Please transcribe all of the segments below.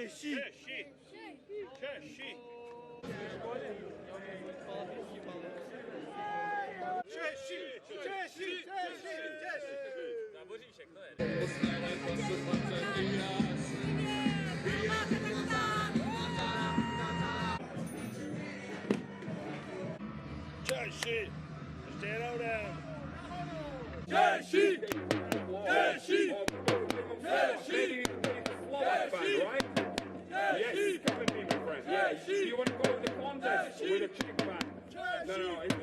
Češi! Češi! Záboříšek, to je. Češi! Ještě jednou jdem! Češi! Češi! Češi! Yes, come and be my friend. Do you want to go in the contest with a Czech fan? No, it's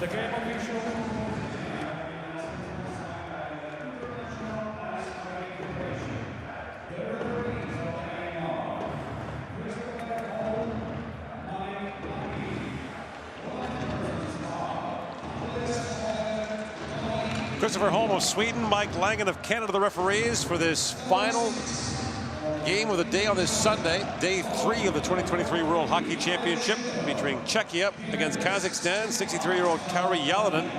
game official. Christopher Holm of Sweden, Mike Langen of Canada, the referees for this final game of the day on this Sunday, day 3 of the 2023 World Hockey Championship, featuring Czechia against Kazakhstan. 63-year-old Kari Yalonen,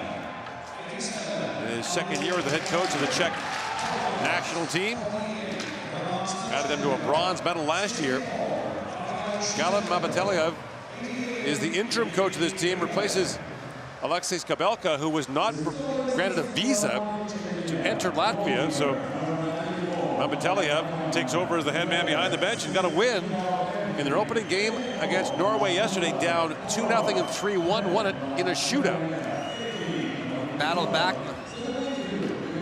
in his second year as the head coach of the Czech national team, guided them to a bronze medal last year. Galeb Mabateliev is the interim coach of this team, replaces Alexis Kabelka, who was not granted a visa to enter Latvia. So Mabateliev takes over as the head man behind the bench and got a win in their opening game against Norway yesterday, down 2-0 and 3-1, won it in a shootout. Battle back,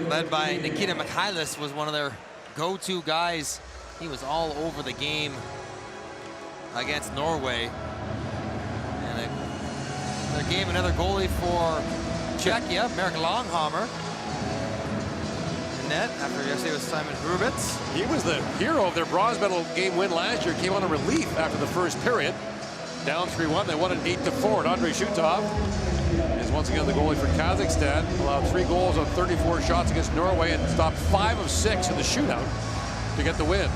led by Nikita Mikhailis, was one of their go-to guys. He was all over the game against Norway. Another game, another goalie for Czechia, Merrick Longhammer. Net after yesterday was Simon Hrubitz. He was the hero of their bronze medal game win last year. Came on a relief after the first period. Down 3-1, they won it 8-4. And Andrei Shutov is once again the goalie for Kazakhstan. Allowed 3 goals on 34 shots against Norway and stopped 5 of 6 in the shootout to get the win.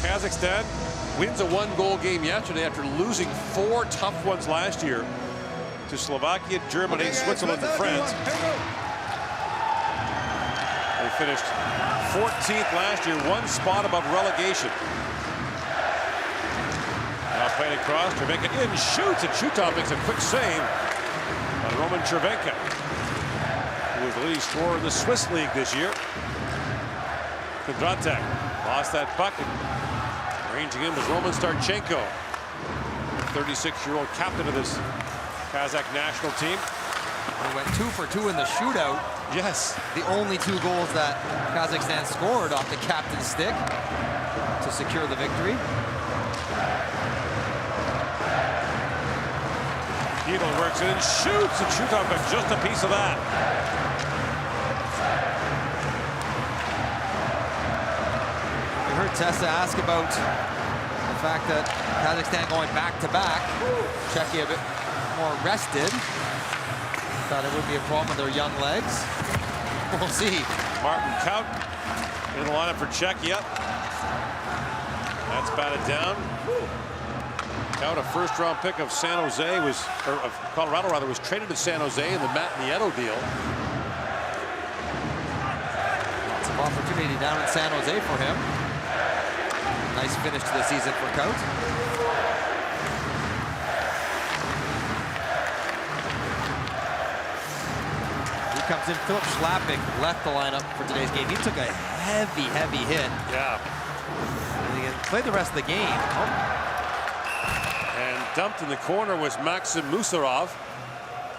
Kazakhstan wins a 1-goal game yesterday after losing 4 tough ones last year to Slovakia, Germany, Switzerland, and France. They finished 14th last year, 1 spot above relegation. Now playing across, Cervenka in, shoots, and Shutov makes a quick save on Roman Cervenka, who was the leading scorer in the Swiss League this year. Kondratek lost that puck, and ranging in was Roman Starchenko, 36-year-old captain of this Kazakh national team. He went 2 for 2 in the shootout. Yes. The only 2 goals that Kazakhstan scored off the captain's stick to secure the victory. Hedel works it and shoots, and Shutov got just a piece of that. We heard Tessa ask about the fact that Kazakhstan going back-to-back. Czechia a bit more rested. Thought it would be a problem with their young legs. We'll see. Martin Kaut in the lineup for Czechia. That's batted down. Kaut, a first-round pick of San Jose, of Colorado rather, was traded to San Jose in the Matt Nieto deal. Lots of opportunity down in San Jose for him. Nice finish to the season for Kaut. Comes in, Philip Schlapping left the lineup for today's game. He took a heavy, heavy hit. Yeah. And he played the rest of the game. And dumped in the corner was Maxim Musarov.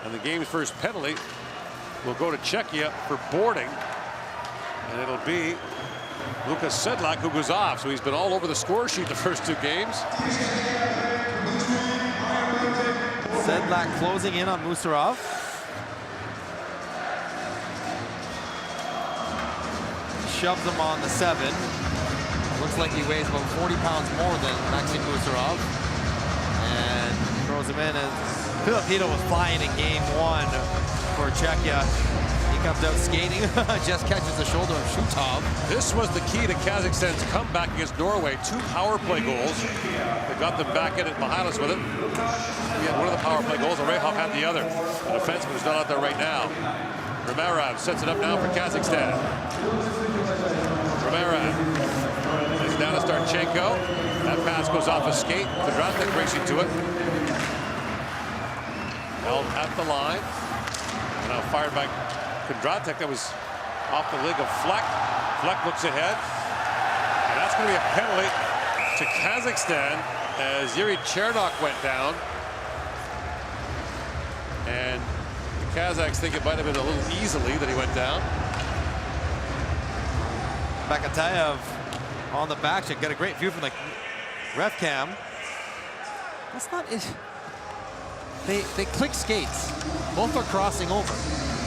And the game's first penalty will go to Czechia for boarding. And it'll be Lukas Sedlak who goes off. So he's been all over the score sheet the first 2 games. Sedlak closing in on Musarov. Shoves him on the 7. Looks like he weighs about 40 pounds more than Maxim Musarov. And throws him in. And Filip Hedel was flying in game 1 for Czechia. He comes out skating, just catches the shoulder of Shutov. This was the key to Kazakhstan's comeback against Norway. 2 power play goals. They got them back in at Mikhailis with it. He had one of the power play goals, and Rehov had the other. The defenseman is not out there right now. Romarov sets it up now for Kazakhstan. Romarov plays down to Starchenko. That pass goes off a skate. Kondratek racing to it. Held at the line. And now fired by Kondratek. That was off the leg of Fleck. Fleck looks ahead. And that's going to be a penalty to Kazakhstan as Yuri Chernok went down. And the Kazakhs think it might have been a little easily that he went down. Bakatayev on the back check. Got a great view from the ref cam. That's not it. They click skates. Both are crossing over.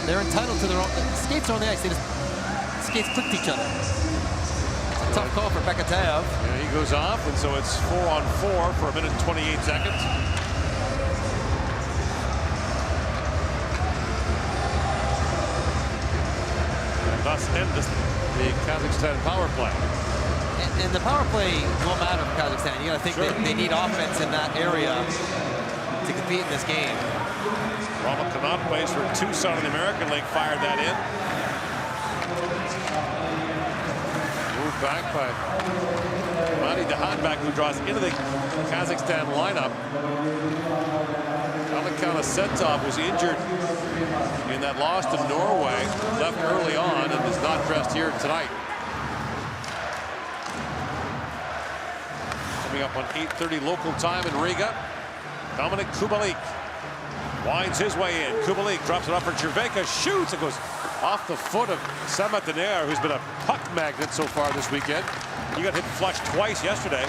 They're entitled to their own. Skates are on the ice. They just skates clicked each other. It's a tough call for Bekateev. Yeah, he goes off, and so it's 4-on-4 for 1 minute and 28 seconds. And thus ends the Kazakhstan power play. And the power play will matter for Kazakhstan. You got to think they need offense in that area to compete in this game. Ronald Kanat plays for Tucson in the American League, fired that in. Moved back by Madi Dahadbak, who draws into the Kazakhstan lineup. Alekana Setov was injured in that loss to Norway, left early on, and is not dressed here tonight. Coming up on 8:30 local time in Riga, Dominik Kubalik winds his way in. Kubalik drops it off for Cervenka, shoots, it goes off the foot of Samatanair, who's been a puck magnet so far this weekend. He got hit flush twice yesterday.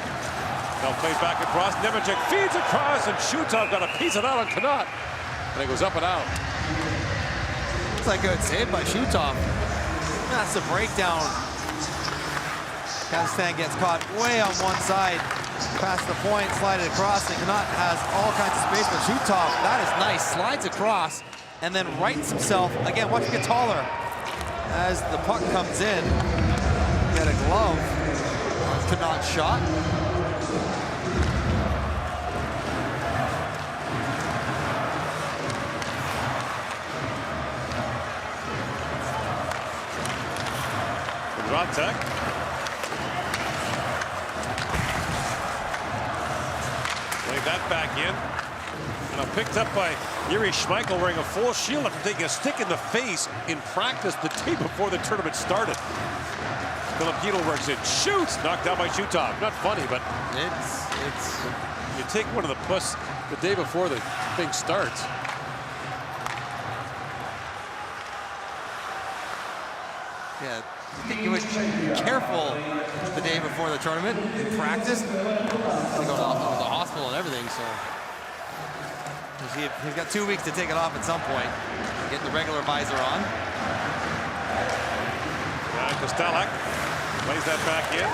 Now played back across. Nemechek feeds across, and Shutov got a piece of that on Kanat, and it goes up and out. It's like a good save by Shutov. That's the breakdown. Kazakhstan gets caught way on one side, past the point, slide it across, and Kanat has all kinds of space, but Shutov, that is nice, slides across, and then rights himself. Again, watch him get taller. As the puck comes in, get a glove. Kanat shot. Rodtek. Played that back in. And picked up by Yuri Schmeichel wearing a full shield after taking a stick in the face in practice the day before the tournament started. Filipino works it, shoots, knocked down by Shutov. Not funny, but it's you take one of the puss the day before the thing starts. Yeah, I think you would be careful the day before the tournament in practice. He go to the hospital and everything, so he's got 2 weeks to take it off at some point. Get the regular visor on. Kostelak plays that back in.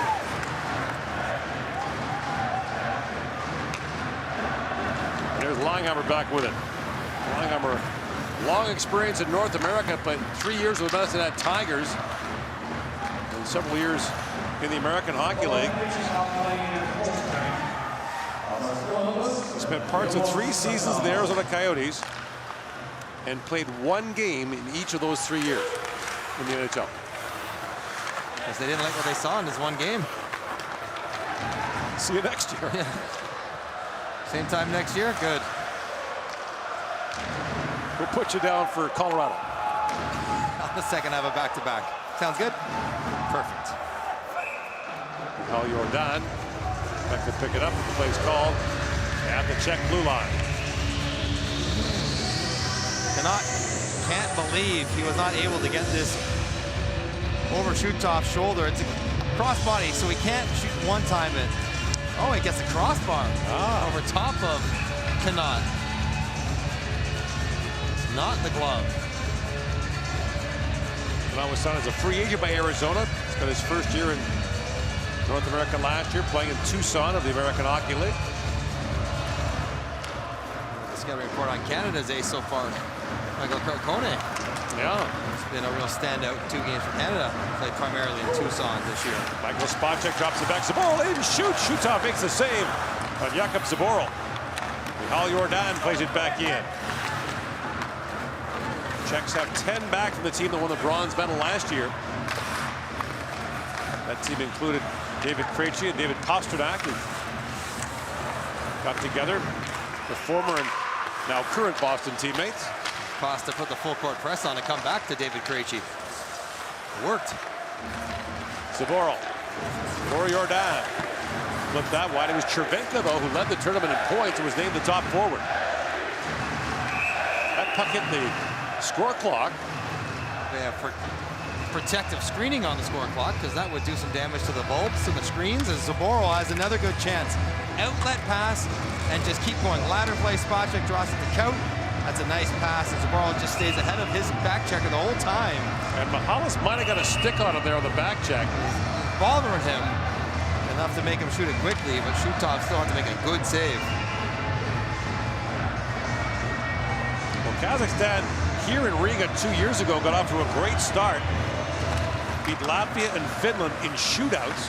There's Langheimer back with it. Langheimer, long experience in North America, played 3 years with the Medicine Hat Tigers and several years in the American Hockey League. He spent parts of 3 seasons in the Arizona Coyotes and played 1 game in each of those 3 years in the NHL. Because they didn't like what they saw in this 1 game. See you next year. Yeah. Same time next year? Good. We'll put you down for Colorado. On the second, have a back-to-back. Sounds good? Perfect. Paul Jordan back to pick it up. The play's called at the Czech blue line. Can't believe he was not able to get this over Shutov's shoulder. It's a crossbody, so he can't shoot one time it. Oh, he gets a crossbar over top of Kanat. It's not the glove. Kanat was signed as a free agent by Arizona. He's got his first year in North America last year, playing in Tucson of the American Hockey League. The scouting report on Canada's ace so far, Michael Kone. Yeah. It's been a real standout 2 games for Canada. Played primarily in Tucson this year. Michael Spacek drops it back. Zaboral in, shoots. Shutov makes the save on Jakub Zaboral. Paul Jordan plays it back in. Czechs have 10 back from the team that won the bronze medal last year. That team included David Krejci and David Pastrnak, who got together, the former and now current Boston teammates. Costa put the full court press on to come back to David Krejci. Worked. Zaboral for Jordan. Flipped that wide. It was Cervenka, though, who led the tournament in points and was named the top forward. That puck hit the score clock. Yeah, protective screening on the score clock because that would do some damage to the bulbs and the screens. And Zaboral has another good chance. Outlet pass and just keep going. Ladder play, spot check, draws it to Kaut. That's a nice pass, and Zaboral just stays ahead of his back checker the whole time. And Mihalis might have got a stick on him there on the back check. Bothering him enough to make him shoot it quickly, but Shutov still had to make a good save. Well, Kazakhstan here in Riga 2 years ago got off to a great start. Beat Latvia and Finland in shootouts.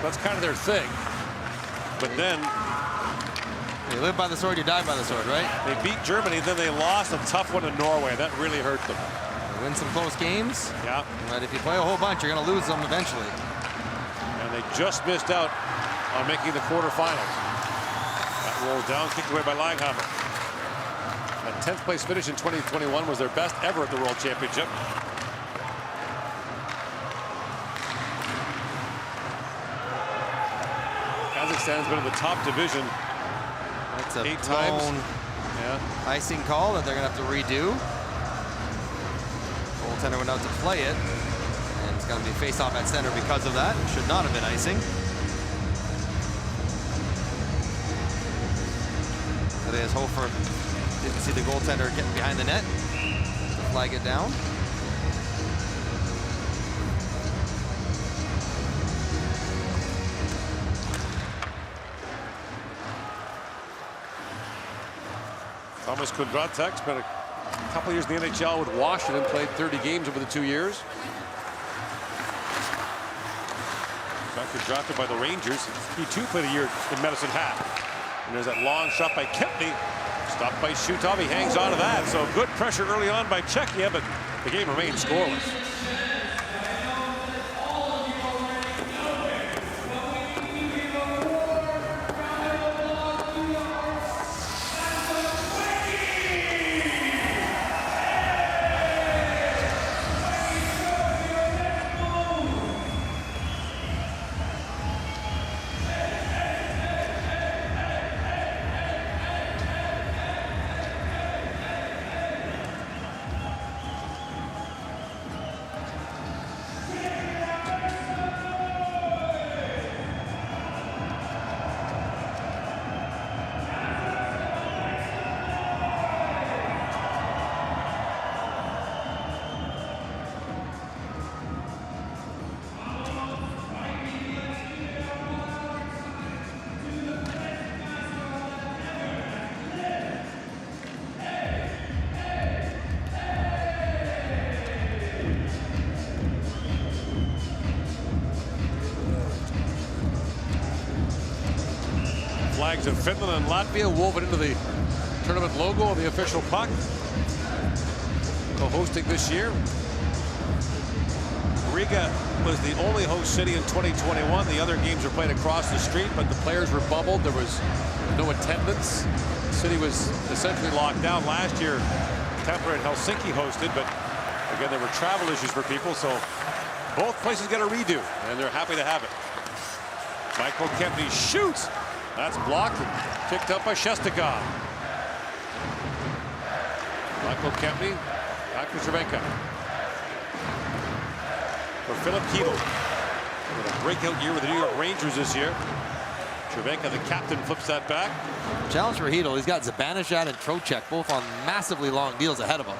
That's kind of their thing. But then you live by the sword, you die by the sword, right? they beat Germany, then they lost a tough one in Norway. That really hurt them. They win some close games. Yeah. But if you play a whole bunch, you're going to lose them eventually. And they just missed out on making the quarterfinals. That rolls down, kicked away by Langhammer. A 10th place finish in 2021 was their best ever at the World Championship. Kazakhstan's been in the top division. That's a 8 times. Yeah. Icing call that they're going to have to redo. Goaltender went out to play it. And it's going to be face-off at center because of that. Should not have been icing. Andreas Hofer didn't see the goaltender getting behind the net to flag it down. Thomas Kondratek spent a couple years in the NHL with Washington, played 30 games over the 2 years. Got drafted by the Rangers. He too played a year in Medicine Hat. And there's that long shot by Kempny. Stopped by Shutov. He hangs on to that. So good pressure early on by Czechia, but the game remains scoreless. Flags of Finland and Latvia woven into the tournament logo of the official puck. Co-hosting this year. Riga was the only host city in 2021. The other games were played across the street, but the players were bubbled. There was no attendance. The city was essentially locked down. Last year, Tampere and Helsinki hosted, but again, there were travel issues for people, so both places get a redo, and they're happy to have it. Michael Kempny shoots. That's blocked and picked up by Shestakov. Michael Kempny, back to Cervenka. For Philip Keetle. With a breakout year with the New York Rangers this year. Cervenka, the captain, flips that back. Challenge for Hedel. He's got Zibanejad and Trocheck both on massively long deals ahead of him.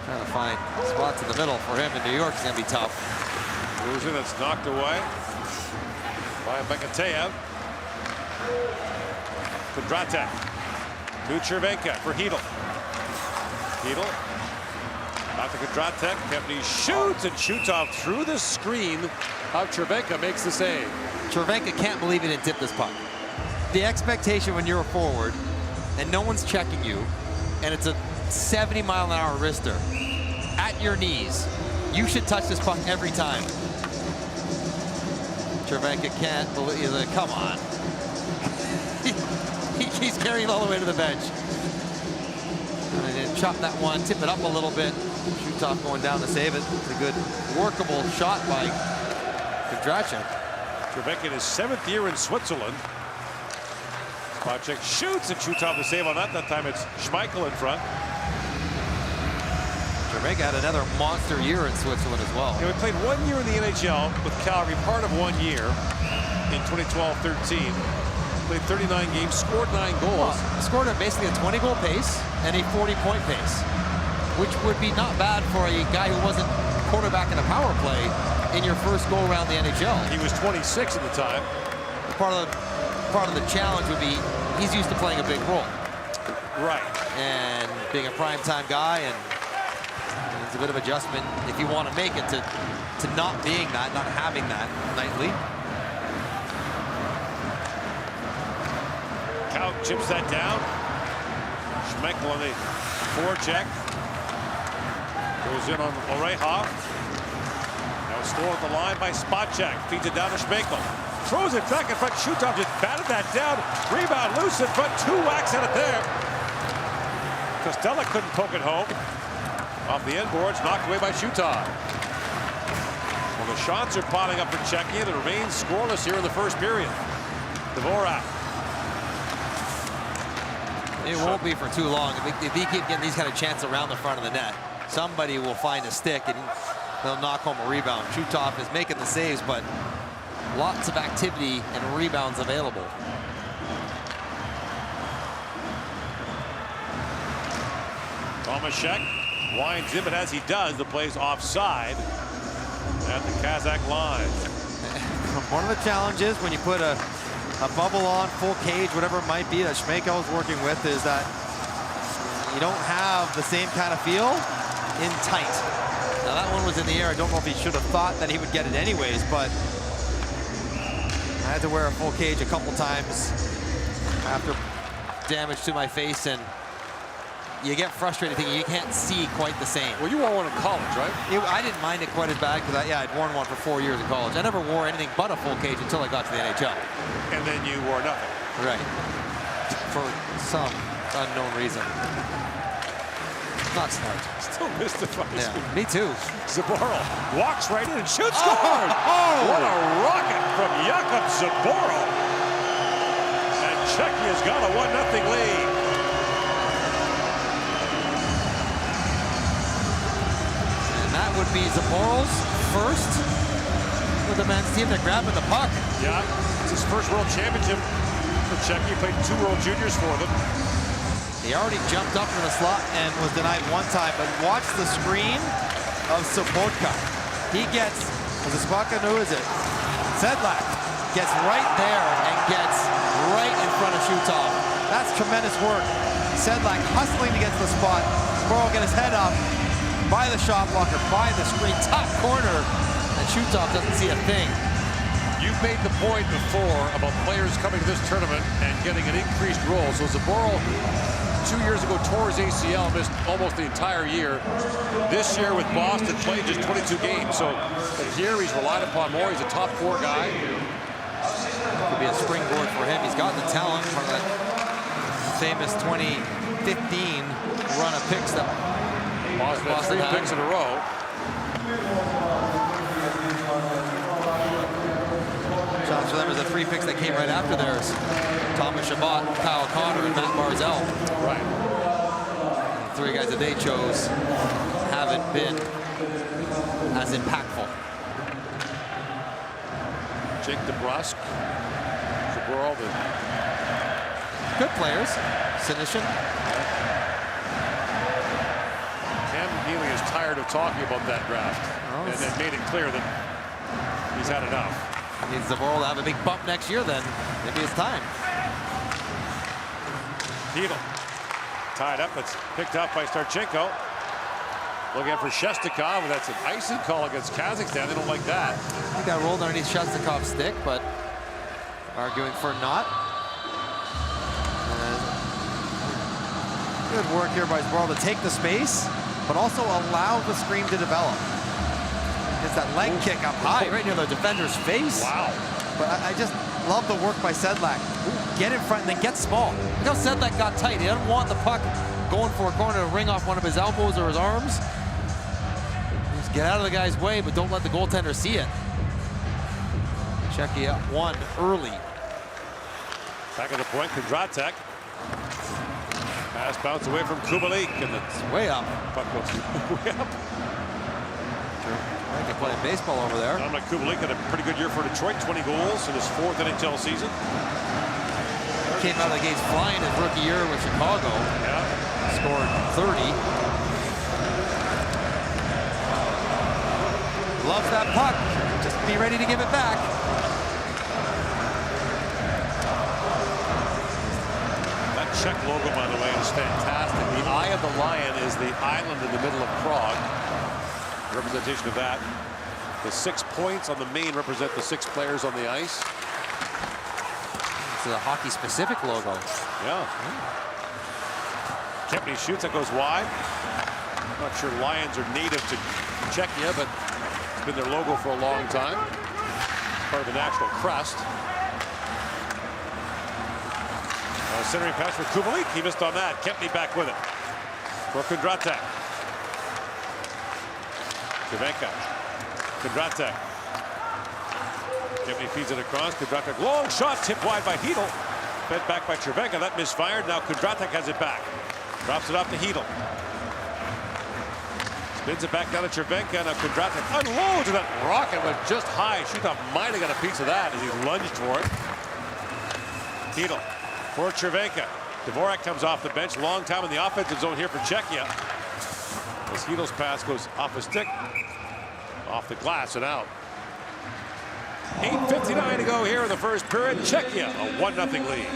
Trying to find spots in the middle for him in New York is going to be tough. Loser that's knocked away by Bekateyev. Kondratek to Cervenka for Hedel. Hedel back to Kondratek. Kempny shoots and shoots off through the screen of Cervenka, makes the save. Cervenka can't believe he didn't tip this puck. The expectation when you're a forward and no one's checking you and it's a 70-mile-an-hour wrister at your knees, you should touch this puck every time. Cervenka can't believe, he's like, come on. He's carrying it all the way to the bench. And then chop that one, tip it up a little bit. Shutov going down to save it. It's a good workable shot by Kondratek. Cervenka in his 7th year in Switzerland. Spacek shoots and Shutov the save on that. That time it's Schmeichel in front. Riga had another monster year in Switzerland as well. Yeah, we played 1 year in the NHL with Calgary, part of 1 year in 2012-13. Played 39 games, scored 9 goals. Well, scored at basically a 20-goal pace and a 40-point pace, which would be not bad for a guy who wasn't quarterback in a power play in your first go around the NHL. He was 26 at the time. Part of the challenge would be he's used to playing a big role. Right. And being a primetime guy, and it's a bit of adjustment if you want to make it to not being that, not having that nightly. Kaut chips that down. Schmeichel on the forecheck. Goes in on Orehov. Now stolen at the line by Spacek. Feeds it down to Schmeichel. Throws it back in front. Shutov just batted that down. Rebound loose in front. 2 whacks at it there. Costello couldn't poke it home. Off the end boards, knocked away by Shutov. Well, the shots are piling up for Czechia. That remains scoreless here in the first period. Dvorak. It won't be for too long. If he keep getting these kind of chances around the front of the net, somebody will find a stick and they'll knock home a rebound. Shutov is making the saves, but lots of activity and rebounds available. Tomaszek winds in, but as he does, the play's offside at the Kazakh line. One of the challenges when you put a bubble on, full cage, whatever it might be, that Schmeichel is working with, is that you don't have the same kind of feel in tight. Now that one was in the air. I don't know if he should have thought that he would get it anyways, but I had to wear a full cage a couple times after damage to my face, and you get frustrated thinking you can't see quite the same. Well, you wore one in college, right? I didn't mind it quite as bad because I'd worn one for 4 years in college. I never wore anything but a full cage until I got to the NHL. And then you wore nothing. Right. For some unknown reason. Not smart. Still mystifies me. Me too. Zaboral walks right in and shoots. Scored! What a rocket from Jakub Zaboral. And Czechia's got a 1-0 lead. Would be Zaboral's first with the men's team. They're grabbing the puck. Yeah, it's his first World Championship for Czechia. He played 2 World Juniors for them. He already jumped up in the slot and was denied 1 time, but watch the screen of Sobotka. He gets, was it Spaka? Who is it? Sedlak gets right there and gets right in front of Shutov. That's tremendous work. Sedlak hustling to get to the spot. Zaboral get his head up. By the shot blocker, by the screen, top corner, and Shutov doesn't see a thing. You made the point before about players coming to this tournament and getting an increased role. So Zaboral, 2 years ago, tore his ACL, missed almost the entire year. This year with Boston, played just 22 games. So here he's relied upon more. He's a top 4 guy. Could be a springboard for him. He's got the talent from that famous 2015 run of picks that Boston 3 picks in a row. Shots for them is the 3 picks that came right after theirs. Thomas Chabot, Kyle Connor, and Matt Barzell. Right. The 3 guys that they chose haven't been as impactful. Jake DeBrusk, Zaboral, good players. Sinishin. Healy is tired of talking about that draft, and made it clear that he's had enough. Needs Zaboral to have a big bump next year, then maybe it's time. Heedle tied up. It's picked up by Starchenko. Looking for Shestakov. That's an icing call against Kazakhstan. They don't like that. I think that rolled underneath Shestakov's stick, but arguing for not. Good work here by Zaboral to take the space, but also allow the screen to develop. It's that leg kick up high, right near the defender's face. Wow. But I just love the work by Sedlak. Get in front and then get small. Look how Sedlak got tight. He doesn't want the puck going for a corner to ring off one of his elbows or his arms. Just get out of the guy's way, but don't let the goaltender see it. Czechia up 1 early. Back at the point, Kondratek. Pass Pass bounce away from Kubalik, and It's way up. puck goes way up. I can play baseball over there. Dominic Kubalik had a pretty good year for Detroit, 20 goals in his 4th NHL season. Came out of the gates flying his rookie year with Chicago. Yeah. Scored 30. Loves that puck. Just be ready to give it back. That Czech logo, by the way, is fantastic. The Eye of the Lion is the island in the middle of Prague. Representation of that. The 6 points on the main represent the 6 players on the ice. It's a hockey-specific logo. Yeah. Kempny shoots, that goes wide. I'm not sure Lions are native to Czechia, but it's been their logo for a long time. Part of the national crest. Centering pass for Kubalik. He missed on that. Kempny back with it. For Kondratek. Cervenka. Kondratek. Kempny feeds it across. Kondratek. Long shot tipped wide by Hedl. Fed back by Cervenka. That misfired. Now Kondratek has it back. Drops it off to Hedl. Spins it back down to Cervenka. Now Kondratek unloads, and that rocket went just high. Shootout might have got a piece of that as he lunged for it. Hedl for Cervenka. Dvorak comes off the bench. Long time in the offensive zone here for Czechia. As Hedl's pass goes off his stick, off the glass and out. 8:59 to go here in the first period. Czechia a 1-0 lead.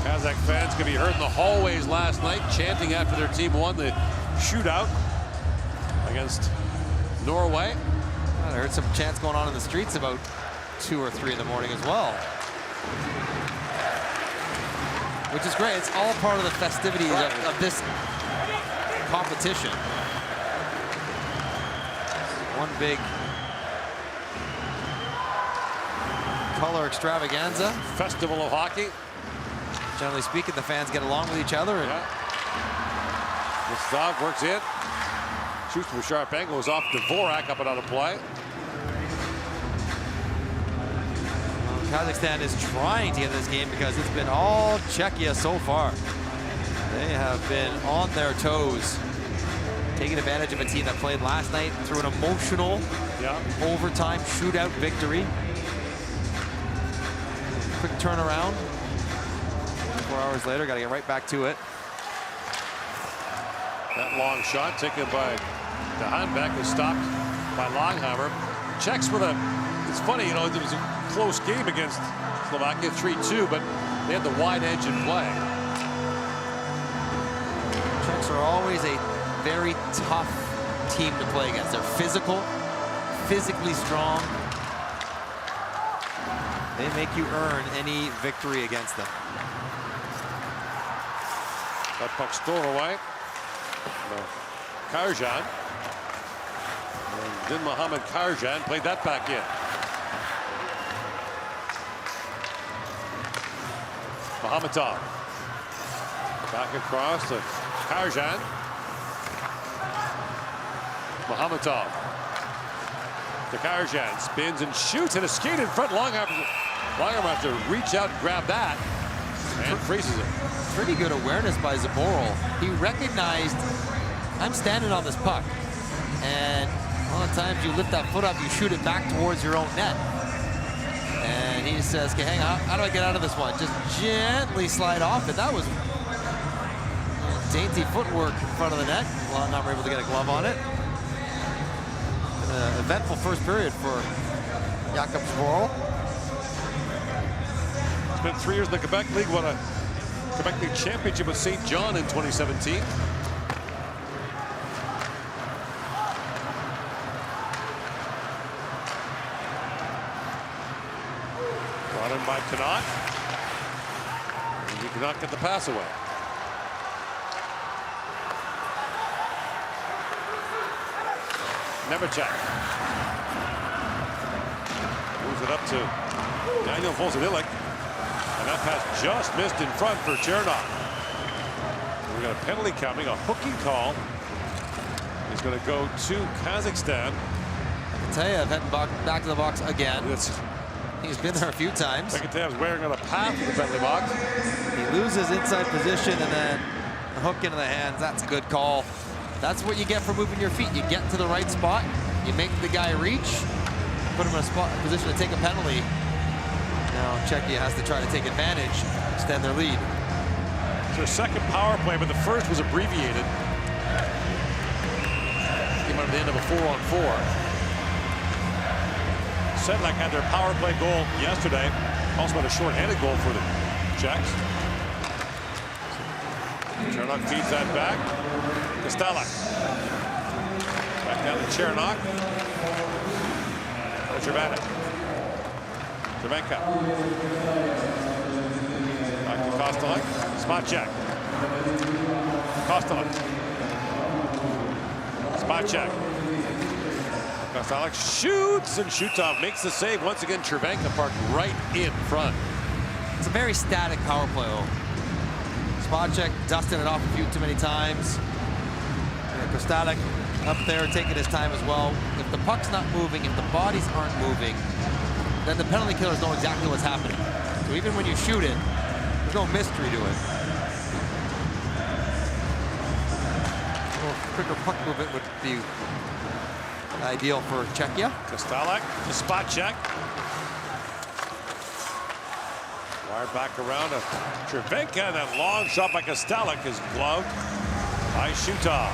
Kazakh fans could be heard in the hallways last night chanting after their team won the shootout against Norway. I heard some chants going on in the streets about 2 or 3 in the morning as well. Which is great. It's all part of the festivities of this competition. One big color extravaganza. Festival of hockey. Generally speaking, the fans get along with each other. And Gustav works in. Shoots from a sharp angle. Goes off Dvorak up and out of play. Kazakhstan is trying to get this game because it's been all Czechia so far. They have been on their toes, taking advantage of a team that played last night through an emotional overtime shootout victory. Quick turnaround. 4 hours later, got to get right back to it. That long shot taken by the Handback was stopped by Longhammer. Czechs with a, it's funny, you know, it was a close game against Slovakia, 3-2, but they had the wide edge in play. Czechs are always a very tough team to play against. They're physical, physically strong. They make you earn any victory against them. That puck stolen away. Karjan. And then Mohamed Karjan played that back in. Mohamadov. Back across to Karjan. Mohamadov. To Karjan. Spins and shoots and a skate in front. Longhammer has to reach out and grab that. And freezes it. Pretty good awareness by Zaboral. He recognized, I'm standing on this puck. And a lot of times you lift that foot up, you shoot it back towards your own net. And he says, okay, hang on, how do I get out of this one? Just gently slide off it. That was dainty footwork in front of the net. Well, not able to get a glove on it. An eventful first period for Jakob Zboril. It's been 3 years in the Quebec League. Won a Quebec League championship with St. John in 2017. Brought in by Connaught. And he cannot get the pass away. Nemechek moves it up to Daniel Vozadilik, and that pass just missed in front for Chernov. We got a penalty coming, a hooking call. He's going to go to Kazakhstan. Peketeyev heading back to the box again. He's been there a few times. Peketeyev's wearing on a path to the penalty box. He loses inside position and then a hook into the hands. That's a good call. That's what you get for moving your feet. You get to the right spot, you make the guy reach, put him in a position to take a penalty. Now Czechia has to try to take advantage, extend their lead. It's their second power play, but the first was abbreviated. Came out at the end of a 4-on-4. Sedlak had their power play goal yesterday. Also had a short-handed goal for the Czechs. Chernok feeds that back. Kostelak. Back down to Chernok. Jervanek. Cervenka. Back to Kostelak. Spacek. Kostelak. Spacek. Kostelak shoots, and Shutov makes the save. Once again, Cervenka parked right in front. It's a very static power play. Spacek dusting it off a few too many times. Kostelak up there taking his time as well. If the puck's not moving, if the bodies aren't moving, then the penalty killers know exactly what's happening. So even when you shoot it, there's no mystery to it. A little quicker puck movement would be ideal for Czechia. Kostelak to Spacek. Wired back around to Cervenka, and that long shot by Kostelak is gloved by Shutov.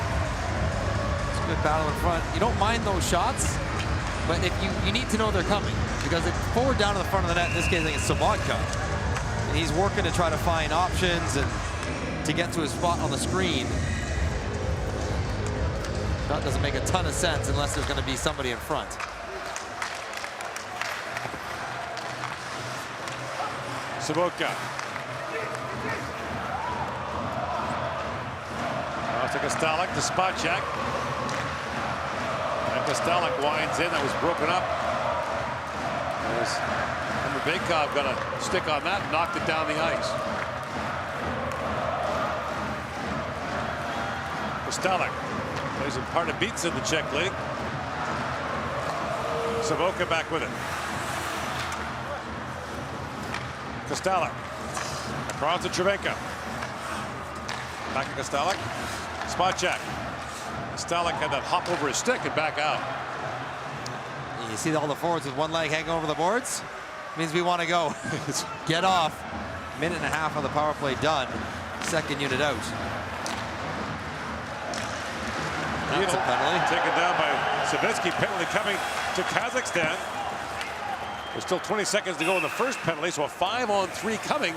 It's a good battle in front. You don't mind those shots, but if you need to know they're coming, because it's forward down to the front of the net. In this case, I think it's Sobotka, and he's working to try to find options and to get to his spot on the screen. That doesn't make a ton of sense unless there's going to be somebody in front. Sobotka. Now to Kostelak to Spacek. And Kostelak winds in. That was broken up. Bakov got a stick on that, knocked it down the ice. Kostelak plays in part of beats in the Czech League. Sobotka back with it. Kostelak across to Cervenka. Back to Kostelak. Spacek. Kostelak had that hop over his stick and back out. You see all the forwards with one leg hanging over the boards? Means we want to go. Get off. Minute and a half on the power play done. Second unit out. That's a penalty. Taken down by Savitsky. Penalty coming to Kazakhstan. There's still 20 seconds to go in the first penalty, so a 5-on-3 coming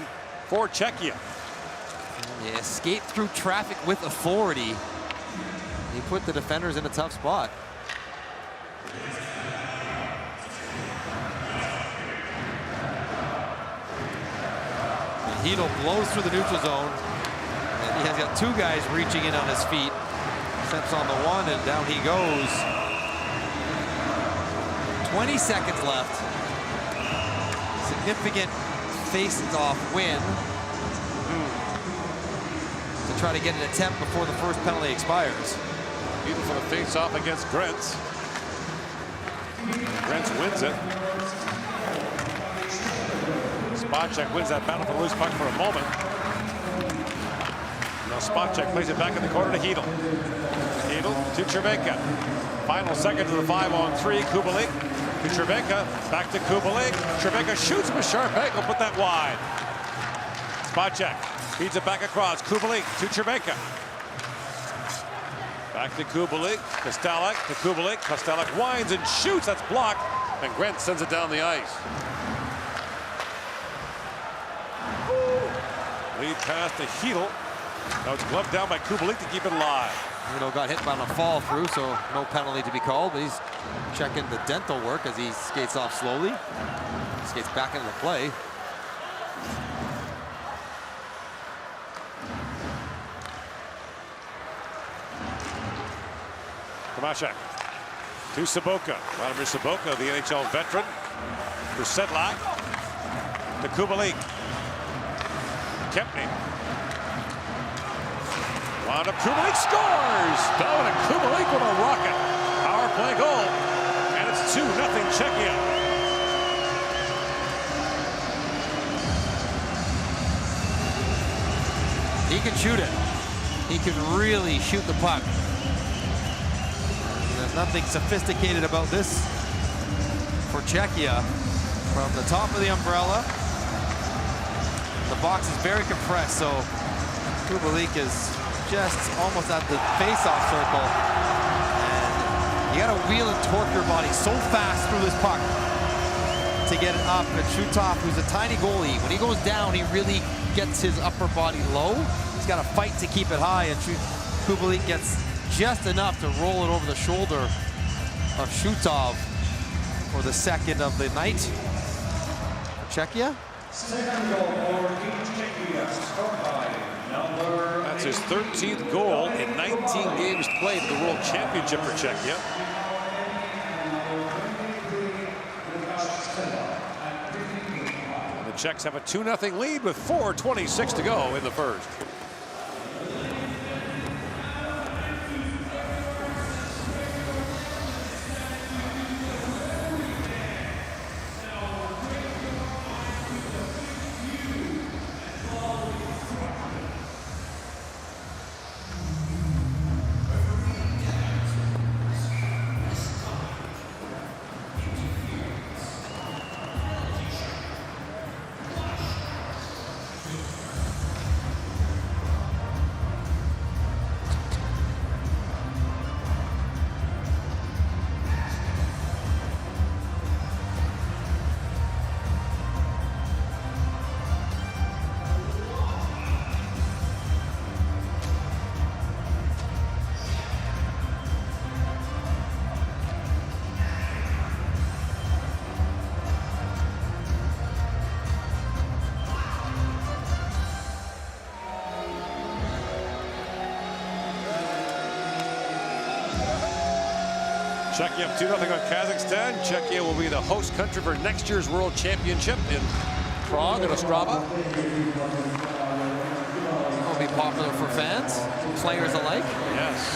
for Czechia. Yeah, skate through traffic with authority. He put the defenders in a tough spot. Hedl blows through the neutral zone, and he has got two guys reaching in on his feet. Steps on the one, and down he goes. 20 seconds left. Significant face-off win to try to get an attempt before the first penalty expires. Beautiful face-off against Grentz. Grentz wins it. Spacek wins that battle for the loose puck for a moment. Now Spacek plays it back in the corner to Hedl. Hedl to Cervenka. Final seconds of the 5-on-3. Kubalik to Cervenka, back to Kubalik. Cervenka shoots with sharp angle, put that wide. Spacek feeds it back across. Kubalik to Cervenka. Back to Kubalik. Kostelek to Kubalik. Kostelek winds and shoots. That's blocked. And Grant sends it down the ice. Lead pass to Hedl. Now it's gloved down by Kubalik to keep it alive. Got hit on a fall through, so no penalty to be called, but he's checking the dental work as he skates off slowly. Skates back into the play. Tomaszek to Sobotka. Vladimir Sobotka, the NHL veteran. To Sedlak. To Kubalik. Kempny. Wound up, Kubalik scores! Dominic Kubalik with a rocket. Power play goal. And it's 2-0 Czechia. He can shoot it. He can really shoot the puck. There's nothing sophisticated about this for Czechia. From the top of the umbrella, the box is very compressed, so Kubalik is just almost at the face-off circle. And you gotta wheel and torque your body so fast through this puck to get it up. And Shutov, who's a tiny goalie, when he goes down, he really gets his upper body low. He's gotta fight to keep it high, and Kubalik gets just enough to roll it over the shoulder of Shutov for the second of the night for Czechia. That's his 13th goal in 19 games played in the World Championship for Czechia. And the Czechs have a 2-0 lead with 4:26 to go in the first. Czechia up 2-0 on Kazakhstan. Czechia will be the host country for next year's World Championship in Prague and Ostrava. Will be popular for fans, players alike. Yes,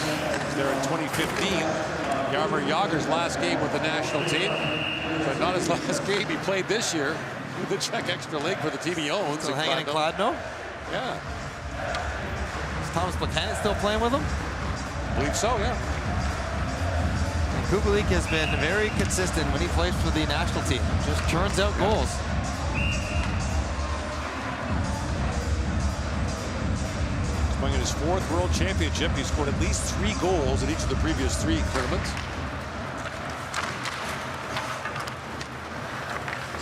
there in 2015. Jaromir Jagr's last game with the national team, but not his last game he played this year with the Czech Extra League for the team he owns. Still hanging in Kladno? Yeah. Is Thomas Buchanan still playing with him? I believe so, yeah. Kubalik has been very consistent when he plays for the national team. Just churns out goals. He's playing in his 4th World Championship. He scored at least 3 goals in each of the previous 3 tournaments.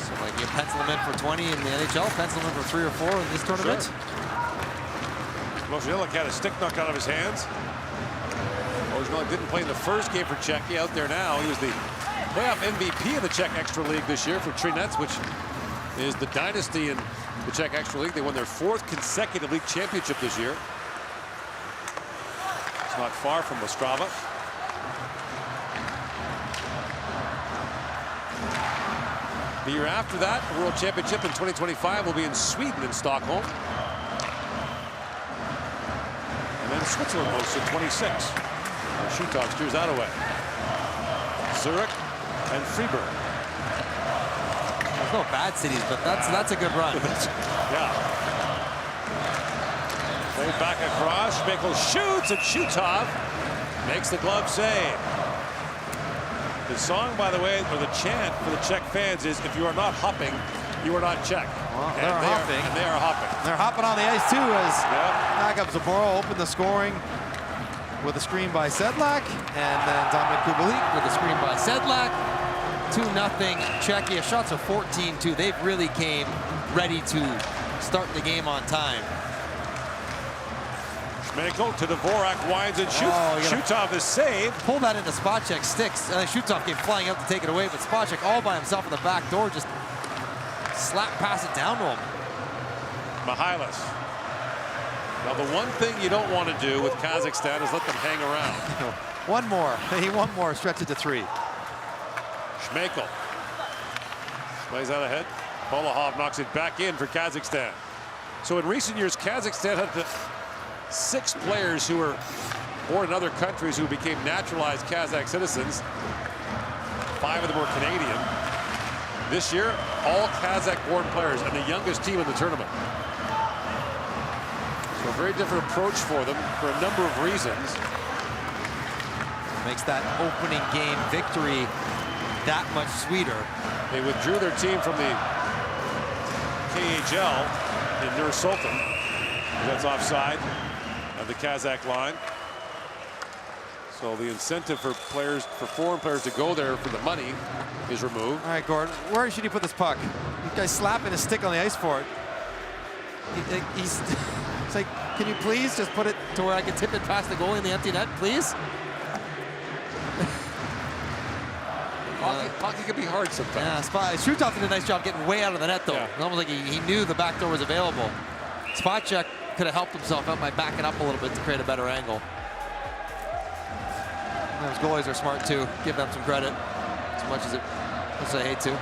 So like you pencil him in for 20 in the NHL, pencil him in for 3 or 4 in this tournament. Moshelik had a stick knocked out of his hands. Moshelik didn't play in the first game for Czechia. Out there now. He was the playoff MVP of the Czech Extra League this year for Trinec, which is the dynasty in the Czech Extra League. They won their 4th consecutive league championship this year. It's not far from Ostrava. The year after that, the World Championship in 2025 will be in Sweden, in Stockholm. And then Switzerland hosts in 26. Shutov steers that away. Zurich and Freiburg. There's no bad cities, but that's a good run. Yeah. Played back across. Schmeichel shoots, and Shutov makes the glove save. The song, by the way, or the chant for the Czech fans is, if you are not hopping, you are not Czech. Well, they're hopping. And they are hopping. They're hopping on the ice, too, as Jakub Zboril opened the scoring with a screen by Sedlak, and then Dominik Kubalik with a screen by Sedlak. 2-0 Czechia. Shots of 14-2. They've really came ready to start the game on time. Schmeichel to Dvorak, winds and shoots. Shoots off his save. Pull that into Spacek's sticks. Shoots came flying out to take it away, but Spacek all by himself in the back door, just slap pass it down to him. Mihalis. Now the one thing you don't want to do with Kazakhstan is let them hang around. One more, stretch it to 3. Schmeichel plays out ahead. Polahov knocks it back in for Kazakhstan. So in recent years, Kazakhstan had 6 players who were born in other countries who became naturalized Kazakh citizens. 5 of them were Canadian. This year, all Kazakh-born players and the youngest team in the tournament. So a very different approach for them for a number of reasons. Makes that opening game victory that much sweeter. They withdrew their team from the KHL in Nur Sultan. That's offside of the Kazakh line. So the incentive for players, for foreign players to go there for the money is removed. All right, Gordon, where should he put this puck? This guy's slapping his stick on the ice for it. He's it's like, can you please just put it to where I can tip it past the goalie in the empty net, please? Hockey can be hard sometimes. Yeah, Shutov did a nice job getting way out of the net, though. Yeah. Almost like he knew the back door was available. Spacek could have helped himself out by backing up a little bit to create a better angle. Those goalies are smart, too. Give them some credit, as much as I hate to.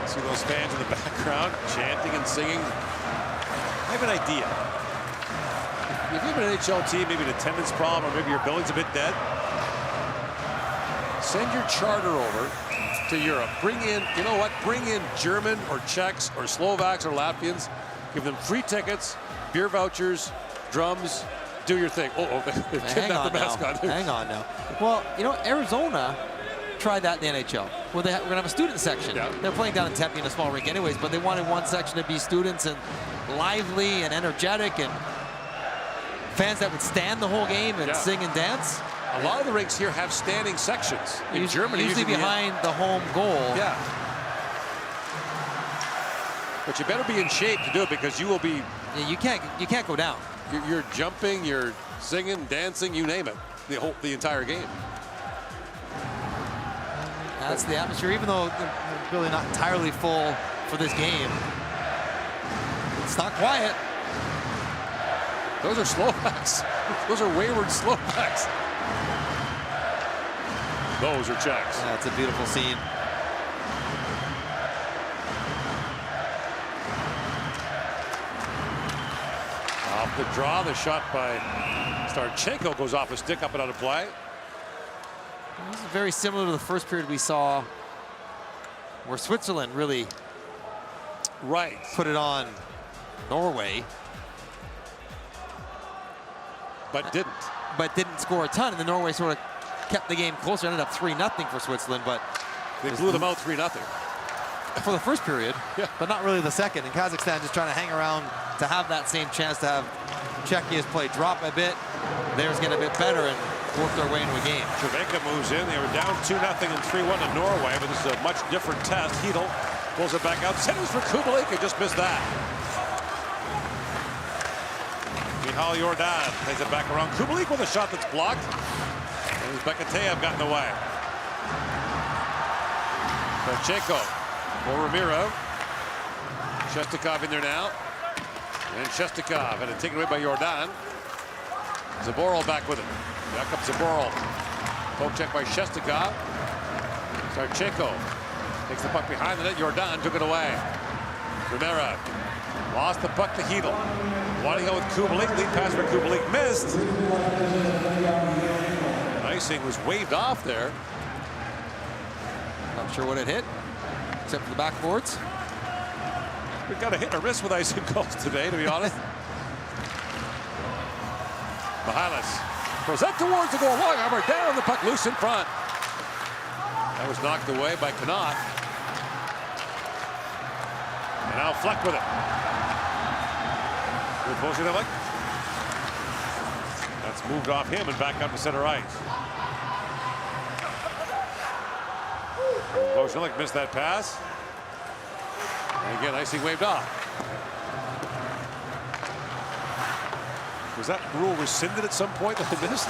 See those fans in the background chanting and singing. I have an idea. If you have an NHL team, maybe an attendance problem, or maybe your building's a bit dead, send your charter over to Europe. Bring in, you know what? Bring in German or Czechs or Slovaks or Latvians. Give them free tickets, beer vouchers, drums. Do your thing. They've kidnapped the mascot. Hang on now. Well, you know, Arizona tried that in the NHL. Well, we're going to have a student section. Yeah. They're playing down in Tempe in a small rink anyways, but they wanted one section to be students and lively and energetic and fans that would stand the whole game and sing and dance. A lot of the rinks here have standing sections. In Germany, usually behind the home goal. Yeah. But you better be in shape to do it, because you will be. Yeah, you can't go down. You're jumping, you're singing, dancing, you name it. The entire game. That's the atmosphere, even though they're really not entirely full for this game. It's not quiet. Those are Slovaks. Those are wayward Slovaks. Those are Czechs. That's a beautiful scene. Off the draw, the shot by Starchenko goes off a stick, up and out of play. This is very similar to the first period we saw, where Switzerland really put it on Norway. But didn't score a ton, and the Norway sort of kept the game closer. Ended up 3-0 for Switzerland, but they blew them out 3-0 for the first period, but not really the second. And Kazakhstan just trying to hang around to have that same chance to have Czechia's play drop a bit. Theirs get a bit better and work their way into a game. Cervenka moves in. They were down 2-0 and 3-1 to Norway, but this is a much different test. Hedl pulls it back out. Centers for Kubalik, and just missed that. Michal Jordan plays it back around. Kubalik with a shot that's blocked. And Bekateev got in the way. Starchenko for Ramiro. Shestakov in there now. And Shestakov had it taken away by Jordan. Zboril back with it. Back up Zboril. Poke check by Shestakov. Starchenko takes the puck behind the net. Jordan took it away. Ramiro lost the puck to Hedl. Wanting out with Kubalik. Lead pass for Kubalik missed. Icing was waved off there. Not sure what it hit, except for the backboards. We've got a hit or miss with icing calls today, to be honest. Mihalis Throws that towards the goal. Long armor down. The puck loose in front. That was knocked away by Connaught. And now Fleck with it. Good Bozinovic. That's moved off him and back up to center ice. Bozinovic missed that pass. And again, icing waved off. Was that rule rescinded at some point that they missed?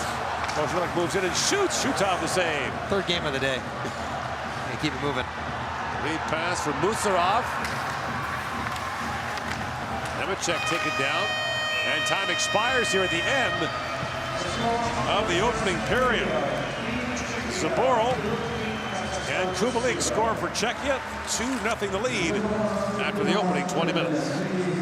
Bozinovic moves in and shoots. Shoots off the save. Third game of the day. They keep it moving. Lead pass for Musarov. Nemechek taken down. And time expires here at the end of the opening period. Saboro and Kubalik score for Czechia. 2-0 the lead after the opening 20 minutes.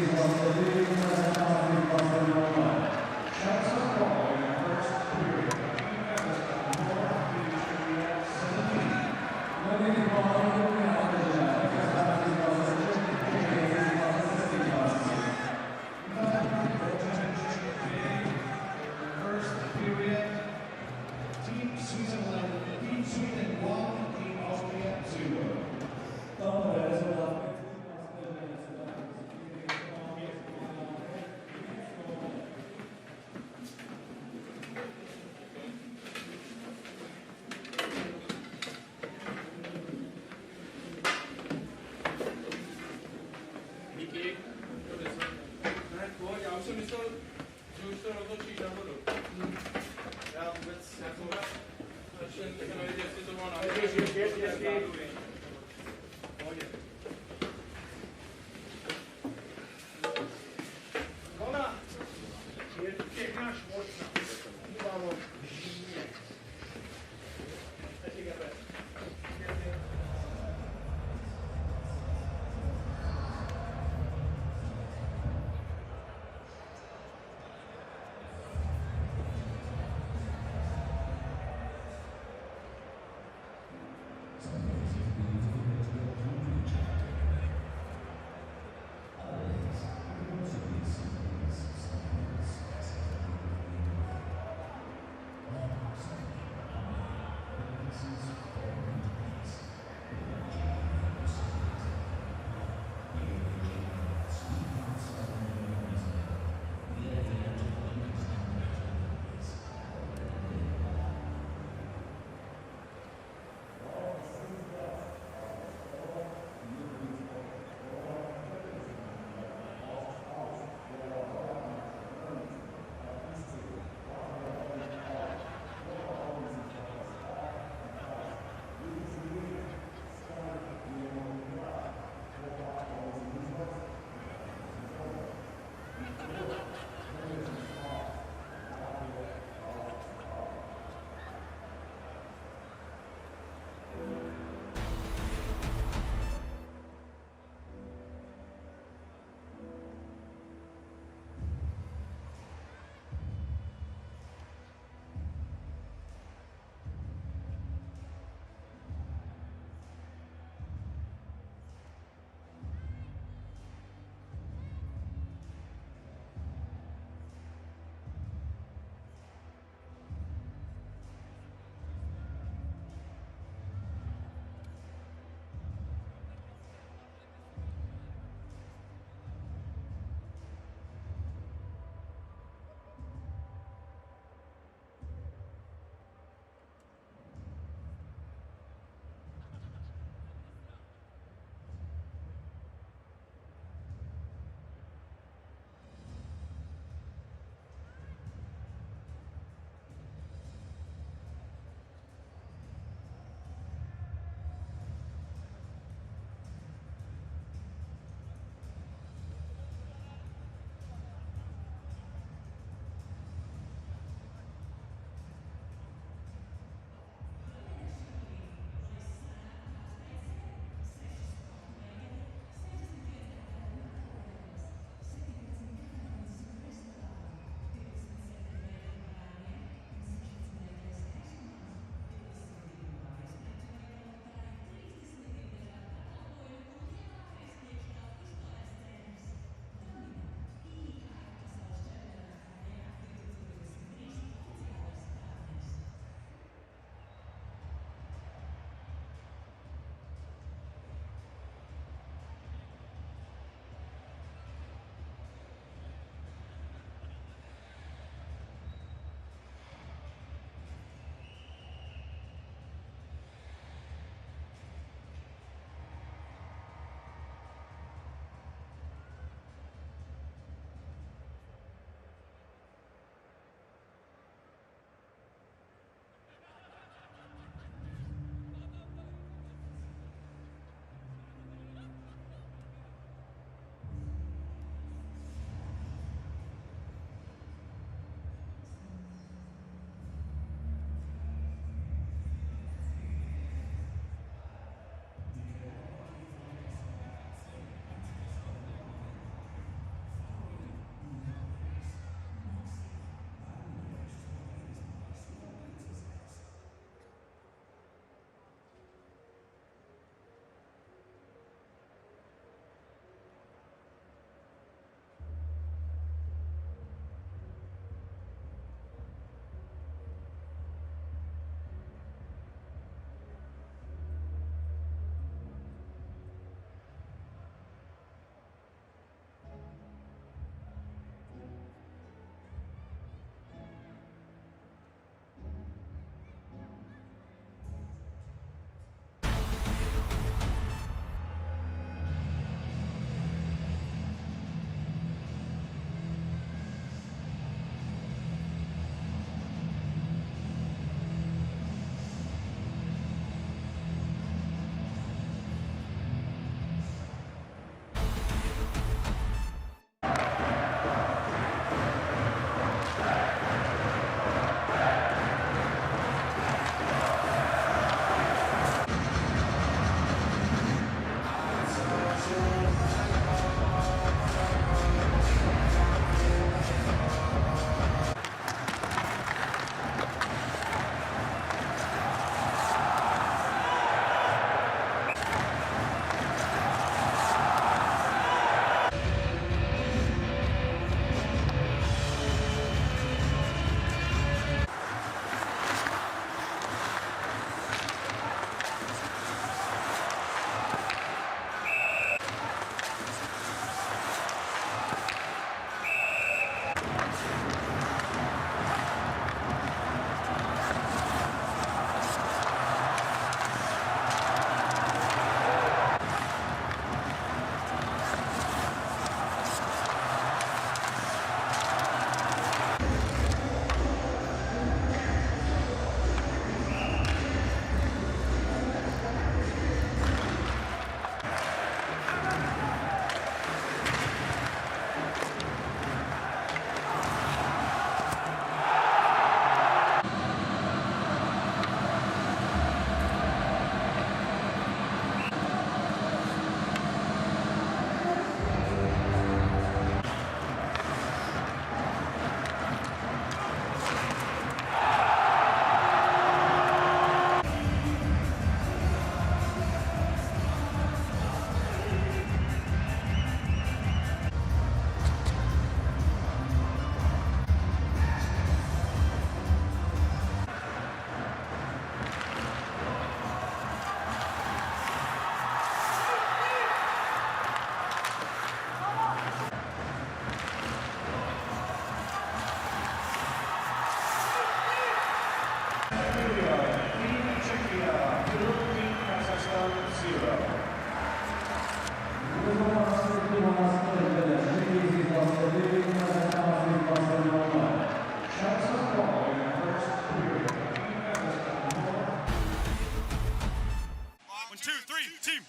2, 3, team.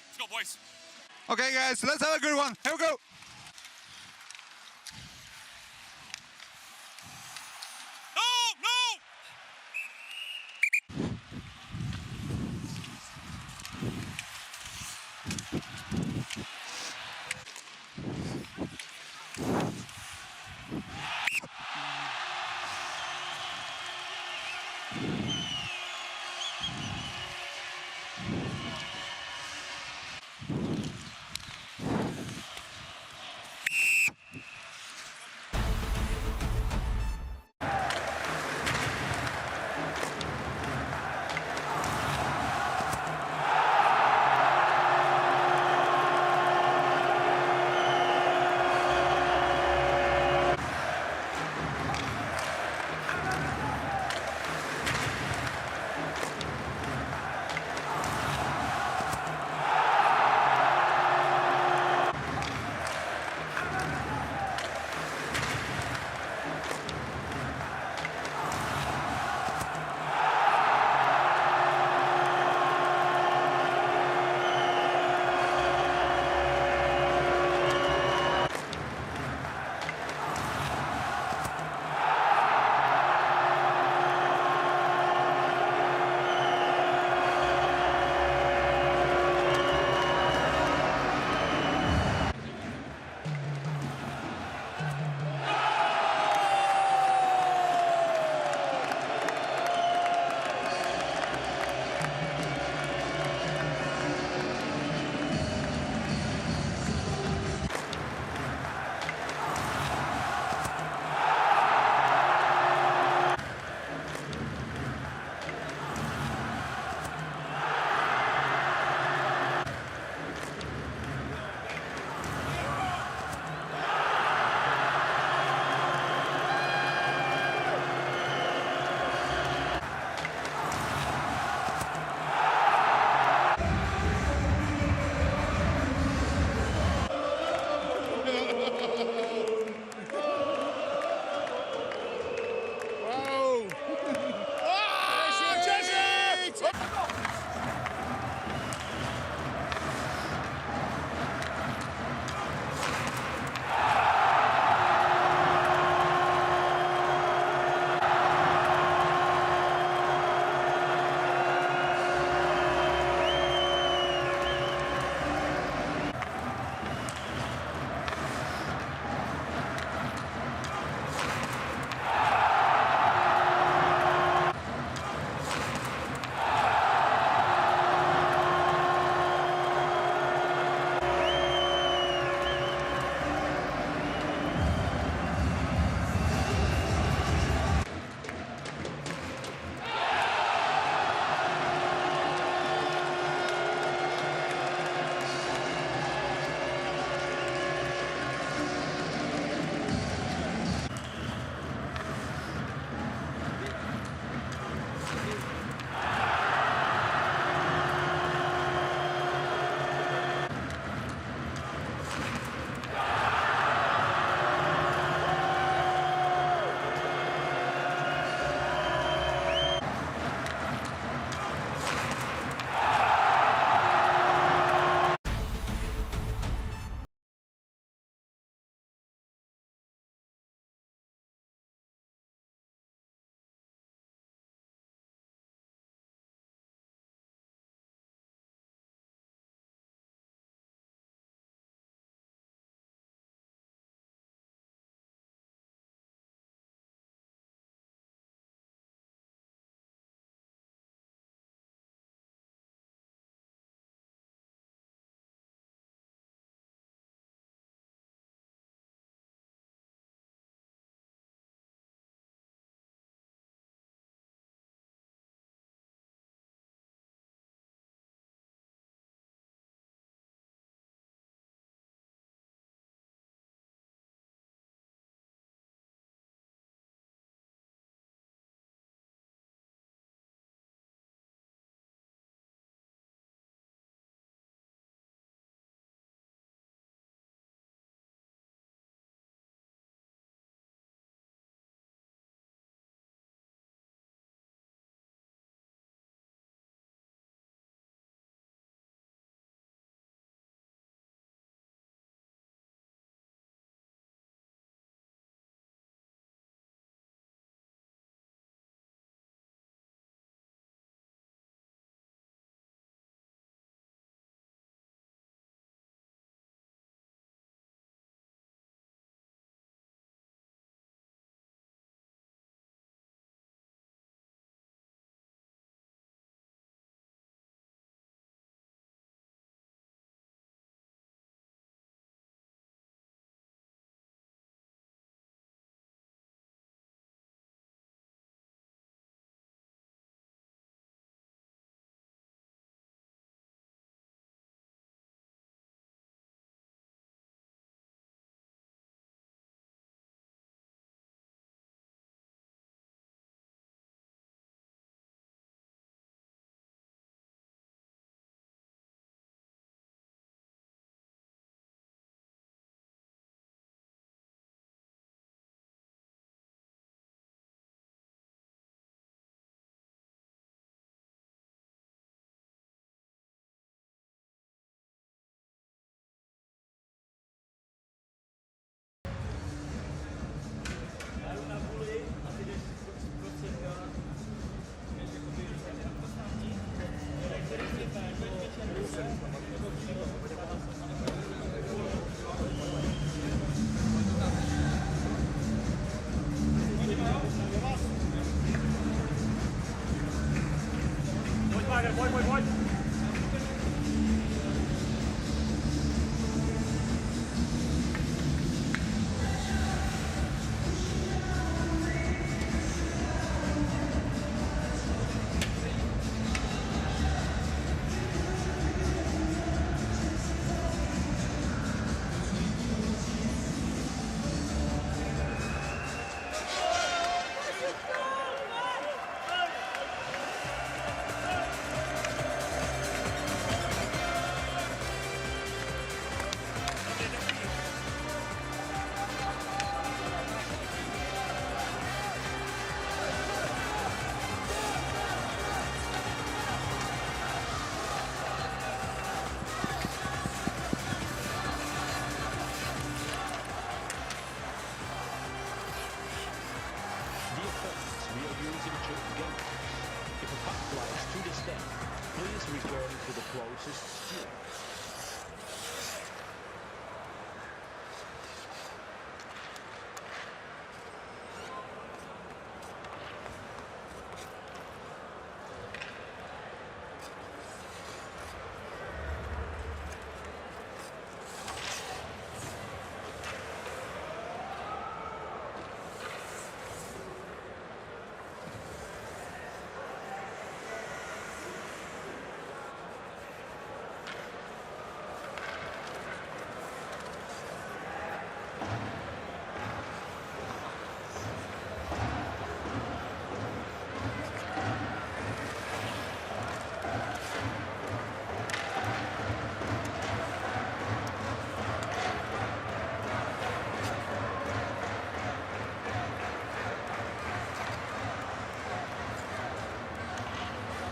Let's go, boys. Okay, guys, let's have a good one. Here we go.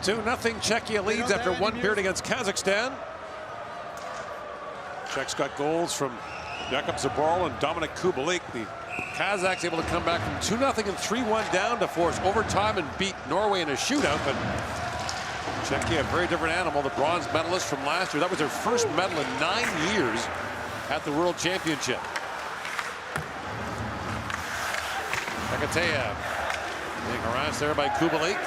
2-0 Czechia leads after one period against Kazakhstan. Czechs got goals from Jakub Zaboral and Dominik Kubalik. The Kazakhs able to come back from 2-0 and 3-1 down to force overtime and beat Norway in a shootout. But Czechia, a very different animal. The bronze medalist from last year. That was their first medal in 9 years at the World Championship. Pregame being harassed there by Kubalik.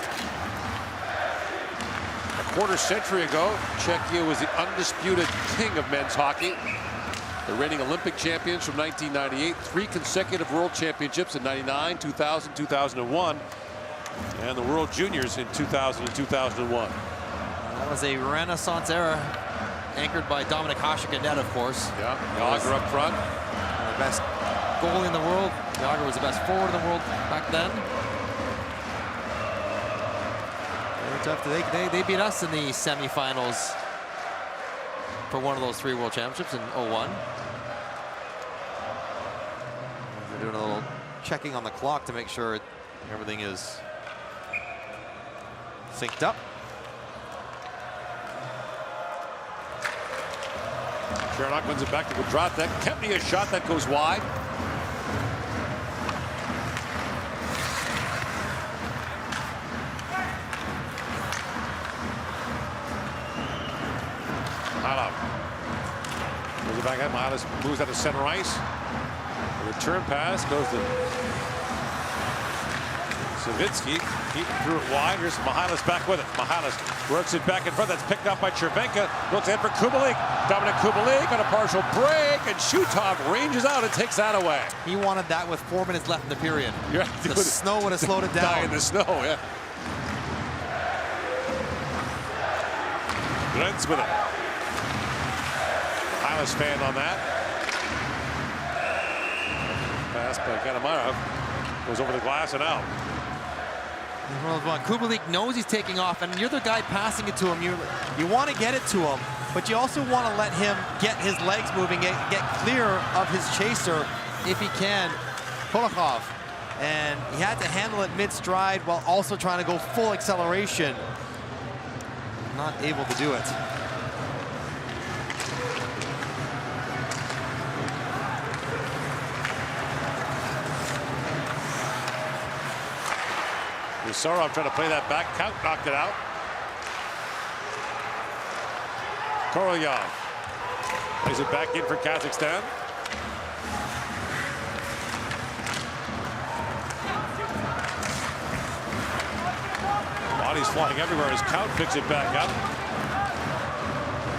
A quarter century ago, Czechia was the undisputed king of men's hockey. The reigning Olympic champions from 1998, 3 consecutive world championships in 99, 2000, 2001, and the World Juniors in 2000 and 2001. That was a Renaissance era, anchored by Dominik Hasek in net, of course. Yeah, Yager up front. The best goalie in the world. Yager was the best forward in the world back then. They beat us in the semifinals for one of those 3 world championships in 01. They're doing a little checking on the clock to make sure everything is synced up. Sherlock wins it back to Quadratek. Kempney, a shot that goes wide. Moves it back out. Mihalis moves out to center ice. The return pass goes to Savitsky. He threw it wide. Here's Mihalis back with it. Mihalis works it back in front. That's picked up by Chervenka. Looks in for Kubalik. Dominik Kubalik on a partial break, and Shutov ranges out and takes that away. He wanted that with 4 minutes left in the period. Yeah, the snow would have slowed it down. Die in the snow, yeah. Glentz with it. Mihalis fan on that. Pass by Kanamarov goes over the glass and out. Kubalik knows he's taking off, and you're the guy passing it to him. You want to get it to him, but you also want to let him get his legs moving, get clear of his chaser if he can, Kulikov. And he had to handle it mid-stride while also trying to go full acceleration. Not able to do it. Sarov trying to play that back. Count knocked it out. Korolyov plays it back in for Kazakhstan. Bodies flying everywhere as Count picks it back up.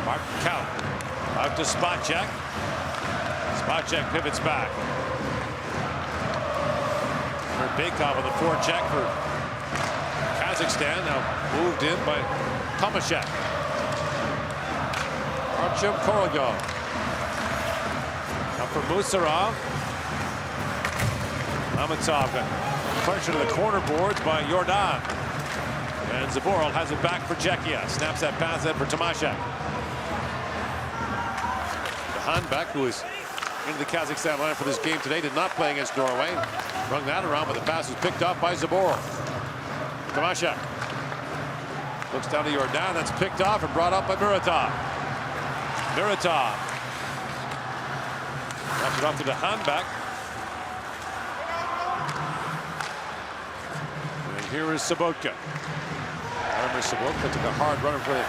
Mark Count out to Spacek. Spacek pivots back. Bakov on the forecheck for Kazakhstan, now moved in by Tomashek. Artyom Korolyov. Now for Musarov. Amitov got pressure to the corner boards by Jordan. And Zaboral has it back for Czechia. Snaps that pass in for Tomashek. Hanbek, who is into the Kazakhstan lineup for this game today, did not play against Norway. Rung that around, but the pass was picked up by Zaboral. Tomashek looks down to Jordan. That's picked off and brought up by Muratov. Muratov drops it off to the Hanbek. And here is Sobotka. Armor Sobotka took a hard runner for the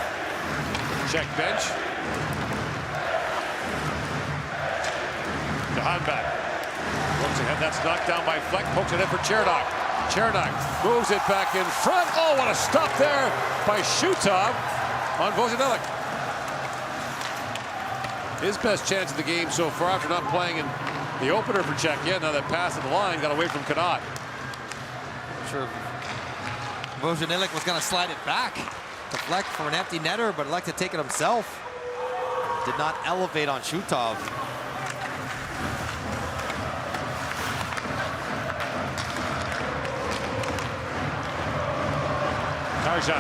Czech bench. To Hanbek. Looks ahead, that's knocked down by Fleck, pokes it in for Chernak. Chernak moves it back in front. Oh, what a stop there by Shutov on Vozinelik. His best chance of the game so far after not playing in the opener for Czechia. Now that pass at the line got away from Kanat. Sure. Vozinelik was going to slide it back to Fleck from an empty netter, but elected to take it himself. Did not elevate on Shutov. Tarjan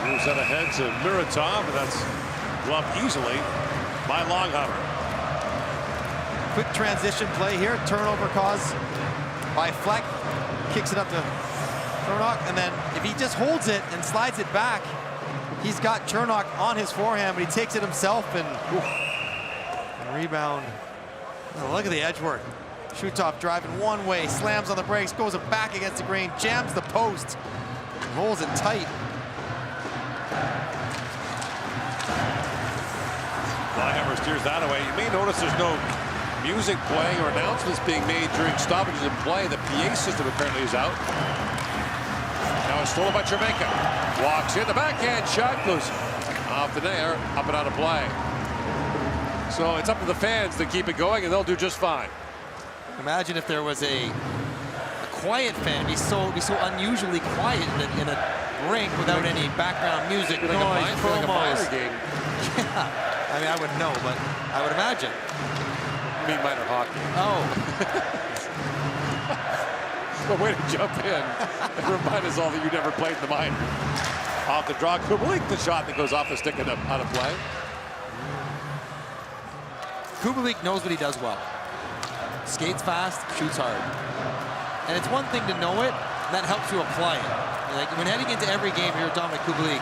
moves that ahead to Muratov, and that's gloved easily by Longhammer. Quick transition play here. Turnover caused by Fleck. Kicks it up to Chernak, and then if he just holds it and slides it back, he's got Chernak on his forehand, but he takes it himself and rebound. Oh, look at the edge work. Shutov driving one way, slams on the brakes, goes back against the green, jams the post, rolls it tight. Longhammer steers that away. You may notice there's no music playing or announcements being made during stoppages in play. The PA system apparently is out. Now it's stolen by Chermenka. Walks in, the backhand shot goes off the nair, up and out of play. So it's up to the fans to keep it going, and they'll do just fine. Imagine if there was a quiet fan. It'd be so unusually quiet in a rink without any background music, like noise, a minor game. Yeah. I mean, I wouldn't know, but I would imagine. You mean minor hockey? Oh. Well, way to jump in and remind us all that you never played in the minor. Off the draw, Kubalik, the shot that goes off the stick and out of play. Kubalik knows what he does well. Skates fast, shoots hard. And it's one thing to know it, that helps you apply it. Like when heading into every game here at Dominic Kubalik,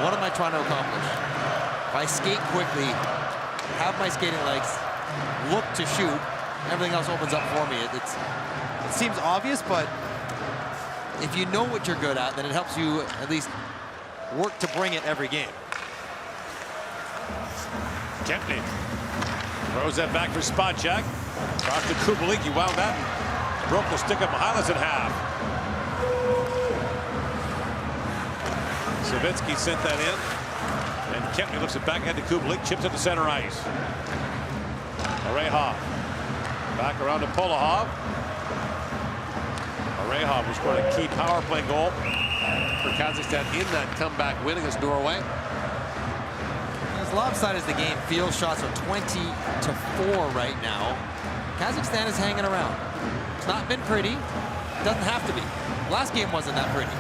what am I trying to accomplish? If I skate quickly, have my skating legs, look to shoot, everything else opens up for me. It seems obvious, but if you know what you're good at, then it helps you at least work to bring it every game. Kempney throws that back for Spacek. Drops to Kubalik, he wound that. Broke the stick of Mihalis in half. Savitsky sent that in. And Kempney looks it back ahead to Kubalik, chips it to center ice. Orehov back around to Polahov. Orehov was scoring a key power play goal for Kazakhstan in that comeback win against Norway. As lopsided as the game feels, shots are 20-4 right now. Kazakhstan is hanging around. It's not been pretty. It doesn't have to be. Last game wasn't that pretty.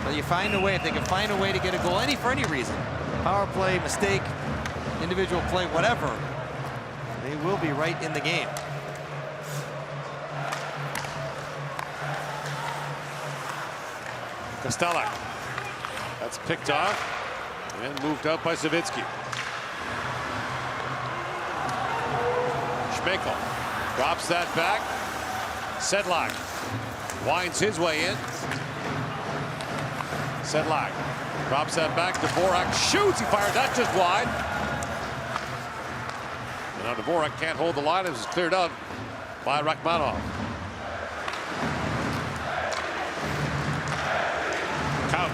But you find a way, if they can find a way to get a goal for any reason, power play, mistake, individual play, whatever, they will be right in the game. Kostelak. That's picked off and moved out by Savitsky. Schmeichel drops that back. Sedlak winds his way in. Sedlak Drops that back. Dvorak shoots. He fired that just wide. And now Dvorak can't hold the line. It was cleared out by Rachmanov. Count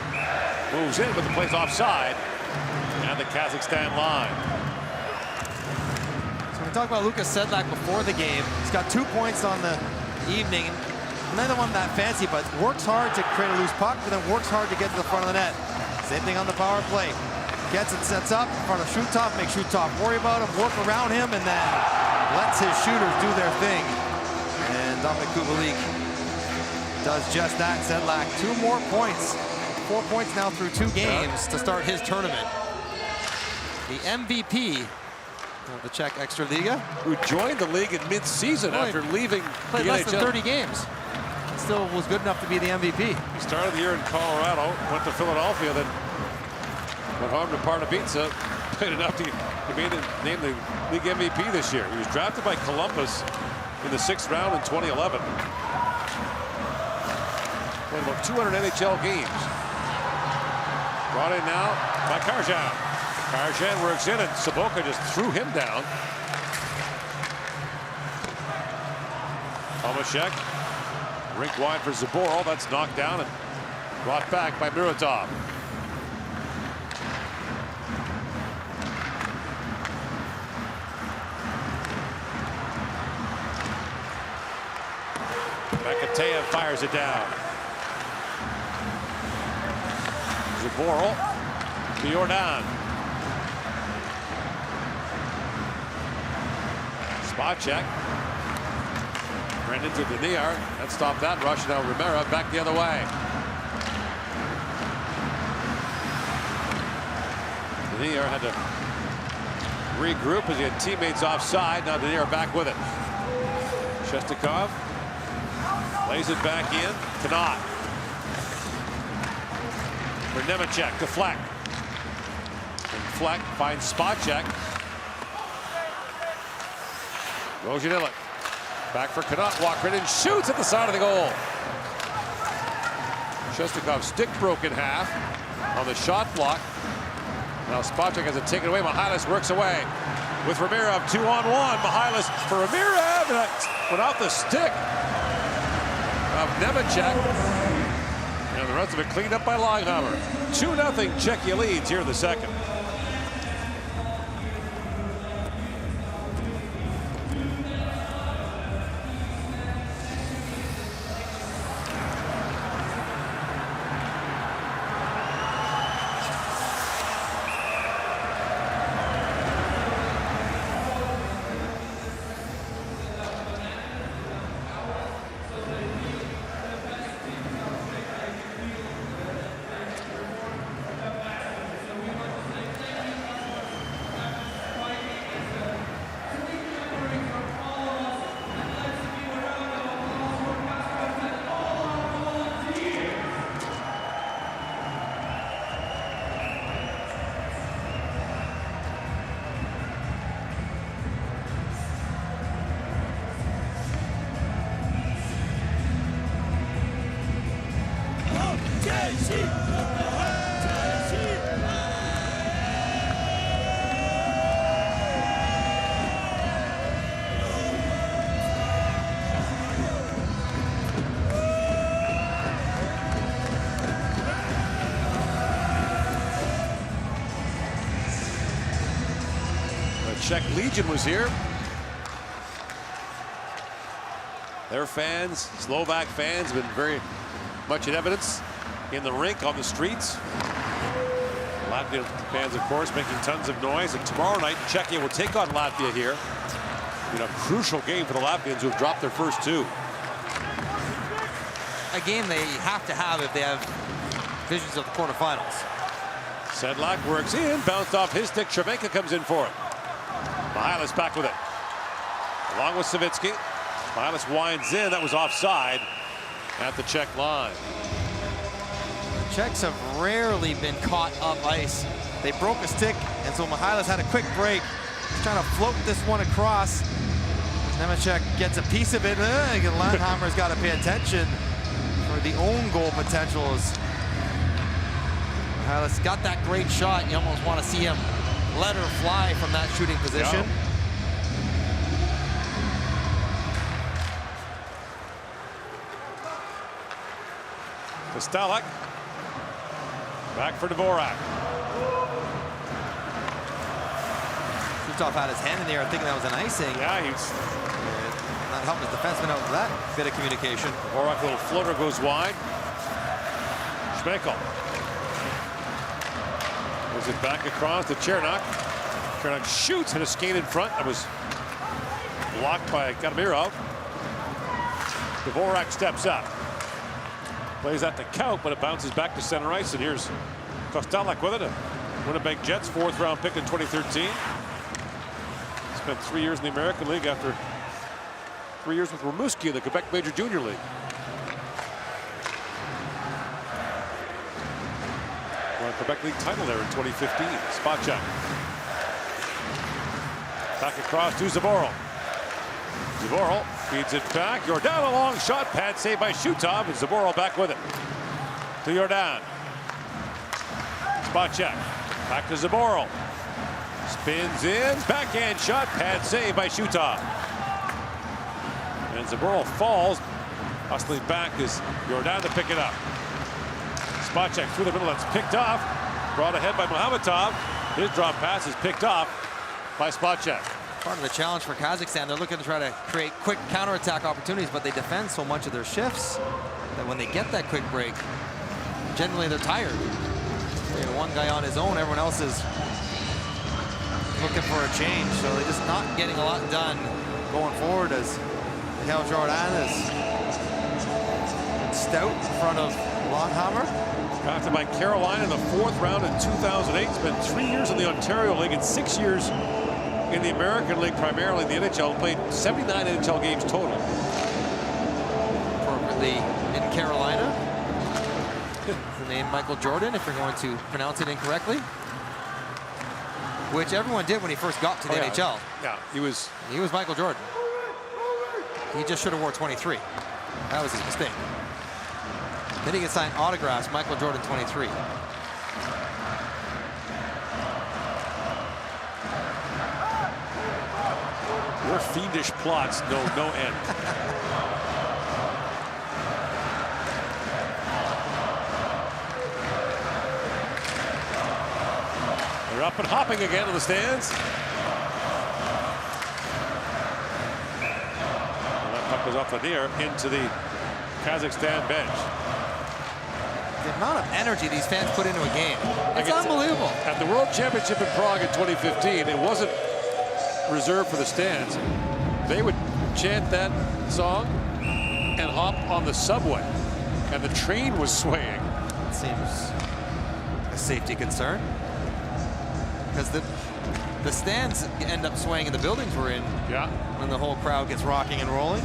moves in, but the play's offside. And the Kazakhstan line. So we talked about Lukas Sedlak before the game. He's got 2 points on the evening. Neither one that fancy, but works hard to create a loose puck, but then works hard to get to the front of the net. Same thing on the power play. Gets it, sets up in front of Shutov, makes Shutov worry about him, work around him, and then lets his shooters do their thing. And Dominic Kubalik does just that. Sedlak, 2 more points. 4 points now through 2 games to start his tournament. The MVP of the Czech Extraliga, who joined the league in mid-season after leaving played the less NHL. than 30 games. Still was good enough to be the MVP. He started the year in Colorado, went to Philadelphia, then went home to Pardubice, played enough to be named the league MVP this year. He was drafted by Columbus in the 6th round in 2011. Played about 200 NHL games. Brought in now by Karjan. Karjan works in, and Sobotka just threw him down. Tomashek, rink wide for Zaboral. That's knocked down and brought back by Muratov. Makateyev fires it down. Zaboral to Jordan. Spot check. Brendan to Denier. That stopped that rush. Now Rivera back the other way. Denier had to regroup as he had teammates offside. Now Denier back with it. Shestakov lays it back in. Cannot. For Nemechek to Fleck. And Fleck finds spot check. Gojanilik. Back for Connaught. Walker in and shoots at the side of the goal. Shestakov stick broke in half on the shot block. Now Spacek has it taken away. Mihailus works away with Ramirov 2-on-1. Mihailus for Ramirov. And that went out the stick of Nemechek. And the rest of it cleaned up by Langhammer. 2-0 Czechia leads here in the second. Czech Legion was here. Their fans, Slovak fans, have been very much in evidence in the rink, on the streets. Latvian fans, of course, making tons of noise. And tomorrow night, Czechia will take on Latvia here in a crucial game for the Latvians, who have dropped their first 2. A game they have to have if they have visions of the quarterfinals. Sedlak works in, bounced off his stick. Cervenka comes in for it. Mihailus back with it. Along with Savitsky. Mihailus winds in. That was offside at the Czech line. The Czechs have rarely been caught up ice. They broke a stick, and so Mihailus had a quick break. He's trying to float this one across. Nemechek gets a piece of it. Landhammer's got to pay attention for the own goal potential as Mihalis got that great shot. You almost want to see him let her fly from that shooting position. Yeah. Kostelek. Back for Dvorak. Shutov had his hand in the air thinking that was an icing. Yeah, he's... Not helping his defenseman out with that bit of communication. Dvorak, little floater goes wide. Schmeichel. Moves it back across to Chernak. Chernak shoots, hit a skate in front. That was blocked by Kadamirov. Dvorak steps up. Plays that to count, but it bounces back to center ice, and here's Kostelek with it. A Winnipeg Jets 4th round pick in 2013. Spent 3 years in the American League after 3 years with Rimouski in the Quebec Major Junior League. Won a Quebec League title there in 2015. Spot check. Back across to Zboril. Zboril feeds it back. Jordan, a long shot. Pad saved by Shutov, and Zboril back with it. To Jordan. Spot check. Back to Zboril. Spins in. Backhand shot. Pad saved by Shutov. And Zboril falls. Hustling back is Jordan to pick it up. Spot check through the middle. That's picked off. Brought ahead by Mohamatov. His drop pass is picked off by Spot check. Part of the challenge for Kazakhstan, they're looking to try to create quick counterattack opportunities, but they defend so much of their shifts that when they get that quick break, generally they're tired. One guy on his own, everyone else is looking for a change, so they're just not getting a lot done going forward as Mikhail Jordan is stout in front of Longhammer. Drafted by Carolina in the 4th round in 2008. Spent 3 years in the Ontario League and 6 years in the American League, primarily in the NHL. Played 79 NHL games total. Appropriately in Carolina. The name Michael Jordan, if you're going to pronounce it incorrectly. Which everyone did when he first got to the NHL. Yeah, he was Michael Jordan. He just should have wore 23. That was his mistake. Then he can sign autographs, Michael Jordan 23. Your fiendish plots know no end. They're up and hopping again in the stands. And that puck goes off the near into the Kazakhstan bench. The amount of energy these fans put into a game, it's unbelievable. At the World Championship in Prague in 2015, it wasn't reserved for the stands. They would chant that song and hop on the subway, and the train was swaying. It seems a safety concern because the stands end up swaying in the buildings we're in. Yeah. When the whole crowd gets rocking and rolling.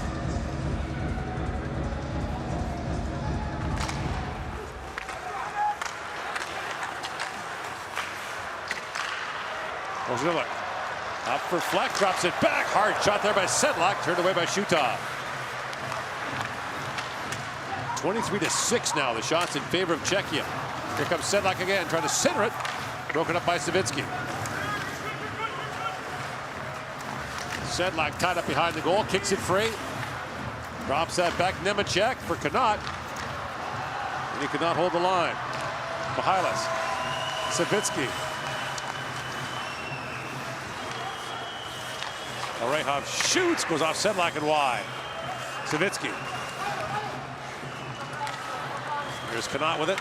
Ozilek up for Fleck, drops it back. Hard shot there by Sedlak, turned away by Shutov. 23-6 now. The shots in favor of Czechia. Here comes Sedlak again, trying to center it. Broken up by Savitsky. Sedlak tied up behind the goal, kicks it free. Drops that back. Nemechek for Connaught. And he could not hold the line. Mihalis. Savitsky. Orehov shoots, goes off Sedlak and wide. Savitsky. Here's Connaught with it.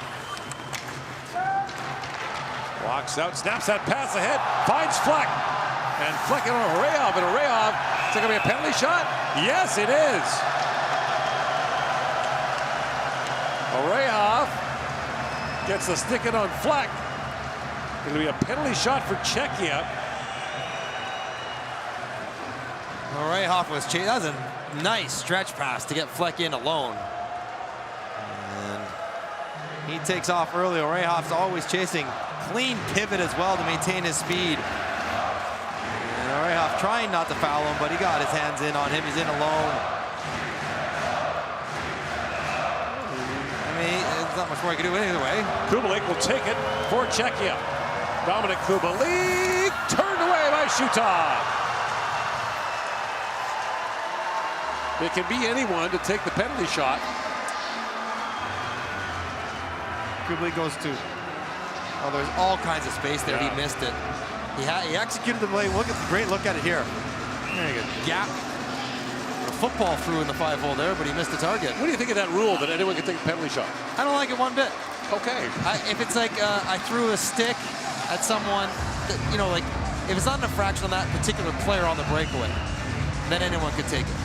Walks out, snaps that pass ahead, finds Fleck. And Fleck on Orehov, and Orehov, is it going to be a penalty shot? Yes, it is. Orehov gets the stick in on Fleck. Going to be a penalty shot for Czechia. Orehov was chasing. That was a nice stretch pass to get Fleck in alone. And he takes off early. Orehov's always chasing. Clean pivot as well to maintain his speed. And Orehov trying not to foul him, but he got his hands in on him. He's in alone. I mean, There's not much more he can do either way. Kubalik will take it for Czechia. Dominic Kubalik turned away by Shutov. It can be anyone to take the penalty shot. Kubalik goes to. Oh, there's all kinds of space there. Yeah. He missed it. He executed the play. Look at the great look at it here. There you go. Gap. A football through in the 5-hole there, but he missed the target. What do you think of that rule that anyone can take a penalty shot? I don't like it one bit. Okay. If it's like I threw a stick at someone, that, you know, like if it's not an infraction on that particular player on the breakaway, then anyone could take it.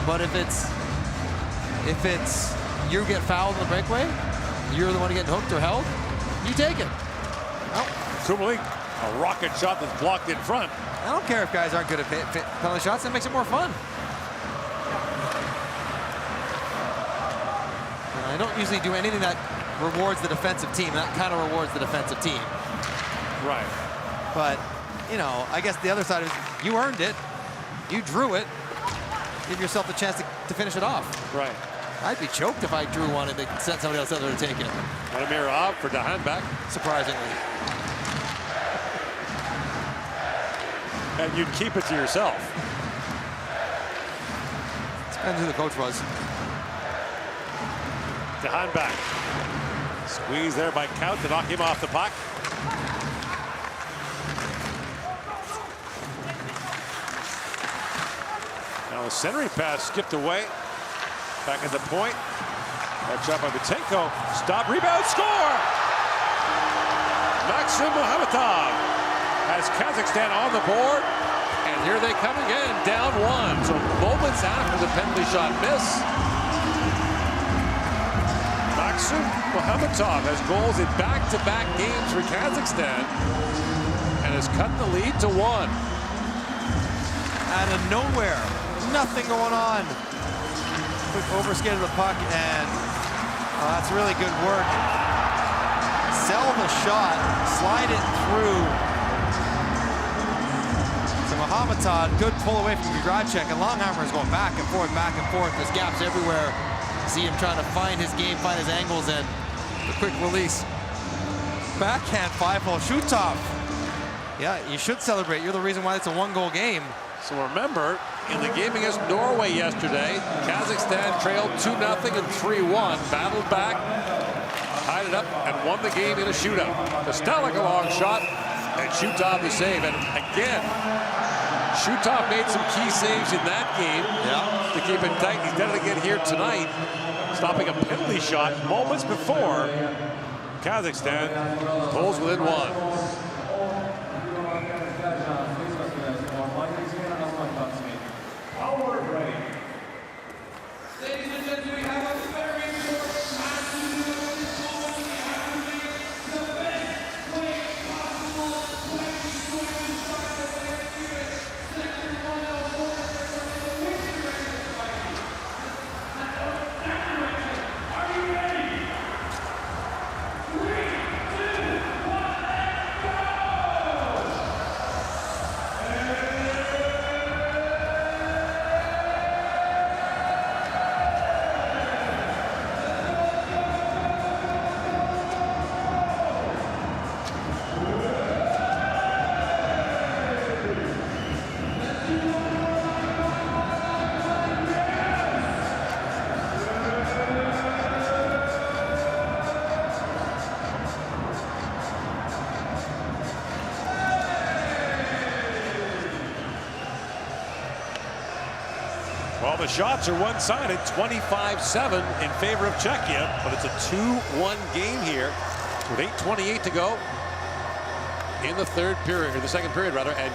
But if it's you get fouled on the breakaway, you're the one getting hooked or held, you take it. Well, Kubalik, a rocket shot that's blocked in front. I don't care if guys aren't good at penalty shots. That makes it more fun. I don't usually do anything that rewards the defensive team. That kind of rewards the defensive team. Right. But, you know, I guess the other side is you earned it. You drew it. Give yourself the chance to finish it off. Right. I'd be choked if I drew one and they sent somebody else out there to take it. Vladimir Av for Dahanback. Surprisingly. And you'd keep it to yourself. Depends who the coach was. Dahanback. Squeeze there by Kaut to knock him off the puck. Now the centering pass skipped away. Back at the point. That shot by Butenko. Stop, rebound, score! Maxim Mohamadov has Kazakhstan on the board. And here they come again, down one. So moments after the penalty shot miss. Maxim Mohamadov has goals in back-to-back games for Kazakhstan and has cut the lead to 1. Out of nowhere. Nothing going on. Quick overskate of the puck, and that's really good work. Sell the shot, slide it through to Mohamadov. Good pull away from Gracek, and Longheimer is going back and forth, back and forth. There's gaps everywhere. See him trying to find his game, find his angles, and the quick release. Backhand 5-hole Shutov. Yeah, you should celebrate. You're the reason why it's a 1-goal game. So remember, in the game against Norway yesterday, Kazakhstan trailed 2-0 and 3-1, battled back, tied it up, and won the game in a shootout. Kostalik a long shot, and Shutov the save. And again, Shutov made some key saves in that game to keep it tight. He's done it again here tonight, stopping a penalty shot moments before Kazakhstan pulls within 1. Well, the shots are one-sided, 25-7 in favor of Czechia, but it's a 2-1 game here with 8:28 to go in the third period, or the second period rather, and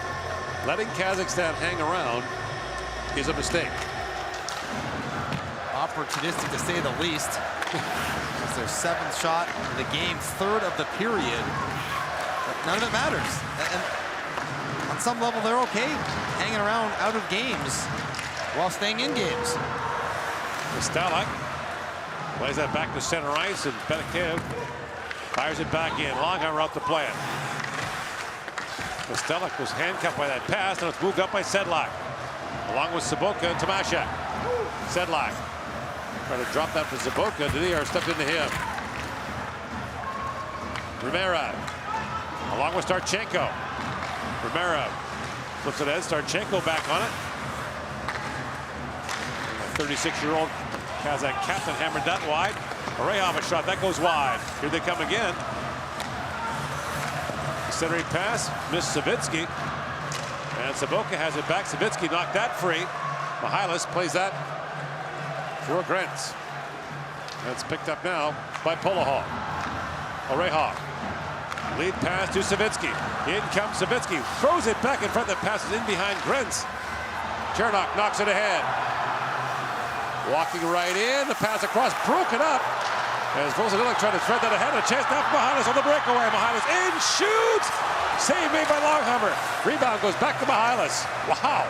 letting Kazakhstan hang around is a mistake. Opportunistic to say the least. It's their 7th shot of the game, 3rd of the period. But none of it matters. And on some level, they're okay hanging around out of games while staying in games. Kostalik plays that back to center ice, and Benekev fires it back in. Longheimer out to play it. Kostalik was handcuffed by that pass, and it's moved up by Sedlak. Along with Saboka and Tomaszek. Sedlak trying to drop that to Saboka. Didier stepped into him. Rivera, along with Starchenko. Rivera flips it ahead. Starchenko back on it. The 36-year-old Kazakh captain hammered that wide. Orehov a shot that goes wide. Here they come again. Centering pass, missed Savitsky. And Saboka has it back. Savitsky knocked that free. Mihalis plays that for Grants. That's picked up now by Polahov. Orehov. Lead pass to Savitsky. In comes Savitsky. Throws it back in front. That passes in behind Grants. Chernok knocks it ahead. Walking right in. The pass across. Broken up. As Vozanilik trying to thread that ahead. A chance now for Mihalis on the breakaway. Mihalis in. Shoots. Save made by Longhammer. Rebound goes back to Mihalis. Wow.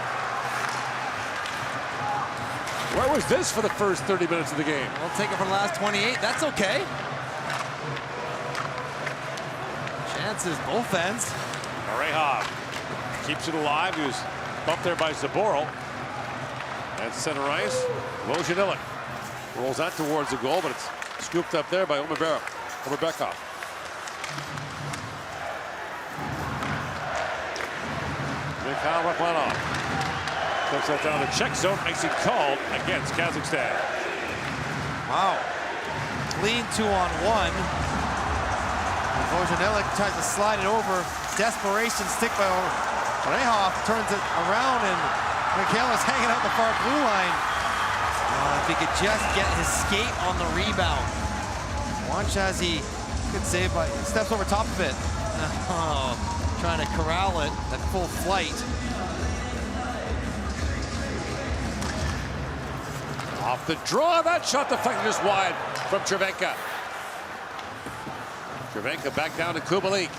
Where was this for the first 30 minutes of the game? We'll take it for the last 28. That's okay. Chances both ends. Orehov keeps it alive. He was bumped there by Zaboral. That's center ice. Vozanilik rolls that towards the goal, but it's scooped up there by Omerbekov. Mikhail Raklanov puts that down the Czech zone. Icing called against Kazakhstan. Wow. Clean 2-on-1. Vozanilik tries to slide it over. Desperation stick by Orehov. Turns it around and Mikhail is hanging out the far blue line. If he could just get his skate on the rebound. Watch as he could save by steps over top of it. Oh, trying to corral it at full flight. Off the draw, that shot deflected just wide from Cervenka. Cervenka back down to Kubalik.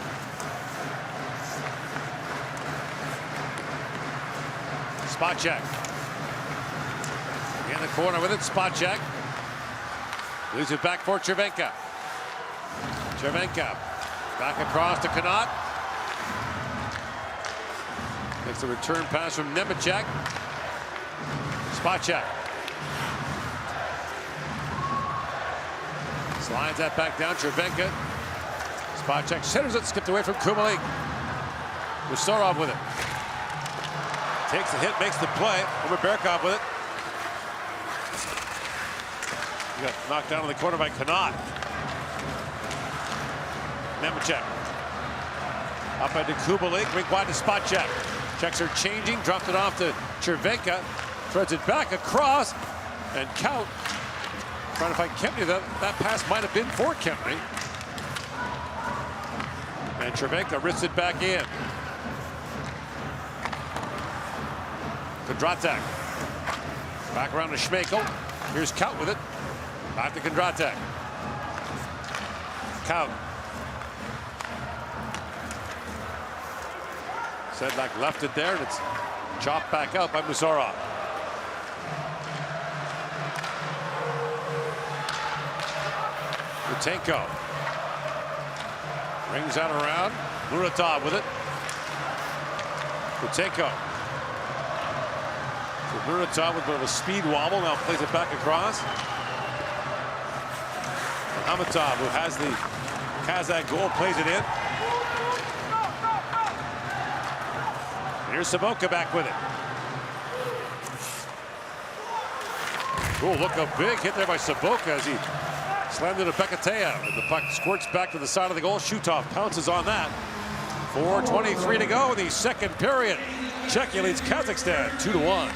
Spot check. In the corner with it, spot check. Leaves it back for Cervenka. Cervenka back across to Kanat. Takes the return pass from Nemechek. Spot check. Slides that back down, Cervenka. Spot check, centers it, skipped away from Kubalik. Usorov with it. Takes the hit, makes the play. Omerbekov with it. He got knocked down in the corner by Kanat. Nemechek. Up into Kubalik, wing wide to spot check. Checks are changing, dropped it off to Cervenka. Threads it back across, and Count trying to find Kempney. That pass might have been for Kempney. And Cervenka wrists it back in. Kondratek. Back around to Schmeichel. Here's Count with it. Back to Kondratek. Count. Sedlak left it there, and it's chopped back out by Musarov. Rutenko. Rings out around. Muratov with it. Rutenko. So Muratov with a bit of a speed wobble. Now plays it back across. And Hamatov, who has the Kazakh goal, plays it in. Here's Saboka back with it. Oh, look, a big hit there by Saboka as he slammed into Bekateyev. And the puck squirts back to the side of the goal. Shutov pounces on that. 4:23 to go in the second period. Czechia leads Kazakhstan 2-1.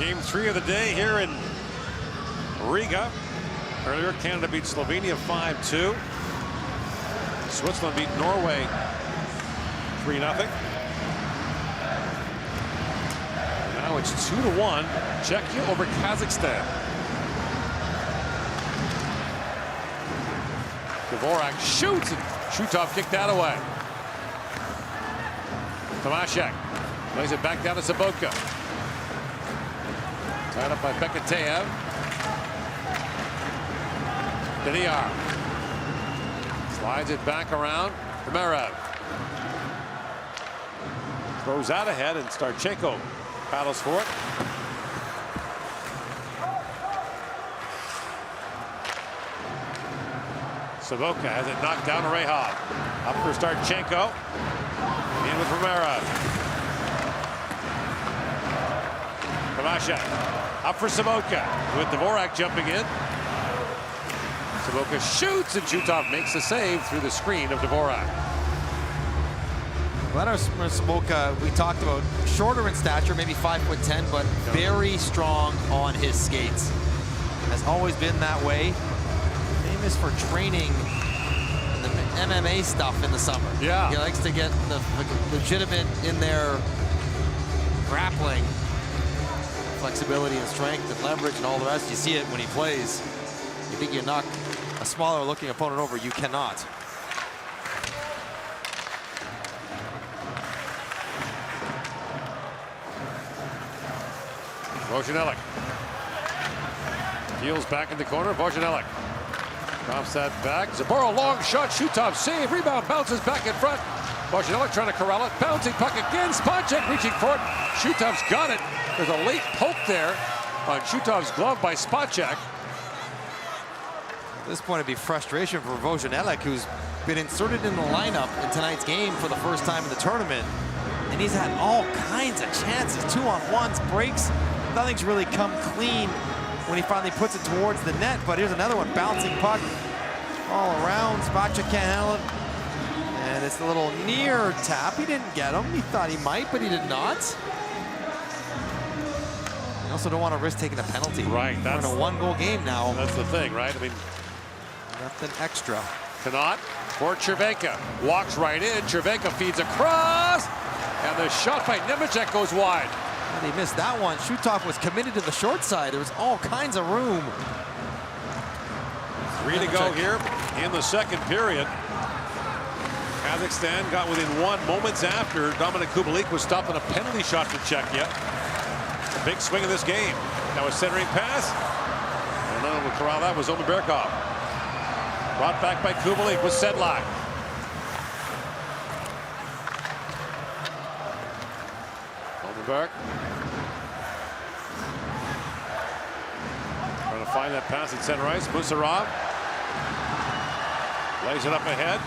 Game 3 of the day here in Riga. Earlier, Canada beat Slovenia 5-2. Switzerland beat Norway 3-0. Now it's 2-1. Czechia over Kazakhstan. Dvorak shoots, and Shutov kicked that away. Tomaszek lays it back down to Sobotka. Tied up by Bekateev. Deniar slides it back around. Khmerev throws out ahead, and Starchenko paddles for it. Sobotka has it knocked down to Rehab. Up for Starchenko. In with Khmerev. Tomaszek up for Sobotka with Dvorak jumping in. Sobotka shoots, and Shutov makes a save through the screen of Dvorak. Vladimir Sobotka, we talked about, shorter in stature, maybe 5'10", but very strong on his skates. Has always been that way. Famous for training the MMA stuff in the summer. Yeah. He likes to get the legitimate in there grappling, flexibility and strength and leverage and all the rest. You see it when he plays. You think you knock a smaller looking opponent over, you cannot. Vojanelek peels back in the corner. Vojanelek drops that back. Zaboro long shot. Shutov save. Rebound bounces back in front. Vojanelek trying to corral it. Bouncing puck again. Spacek reaching for it. Shutov's got it. There's a late poke there on Shutov's glove by Spacek. At this point, it'd be frustration for Vojanelek, who's been inserted in the lineup in tonight's game for the first time in the tournament. And he's had all kinds of chances. 2-on-1s, breaks. Nothing's really come clean when he finally puts it towards the net. But here's another one, bouncing puck all around. Spacek can't handle it. And it's a little near tap. He didn't get him. He thought he might, but he did not. You also don't want to risk taking a penalty. Right. We're in a one-goal game now. That's the thing, right? I mean, nothing extra. Cannot for Chervenka. Walks right in. Chervenka feeds across. And the shot by Nemecek goes wide. And he missed that one. Shutov was committed to the short side. There was all kinds of room. 3 to go here in the second period. Kazakhstan got within 1 moments after Dominik Kubalik was stopped on a penalty shot for Czechia. A big swing in this game. That was centering pass. And then with corral that was Omenberkov. Brought back by Kubalik with Sedlak. Omenberg. Trying to find that pass at center ice. Musarov. Lays it up ahead.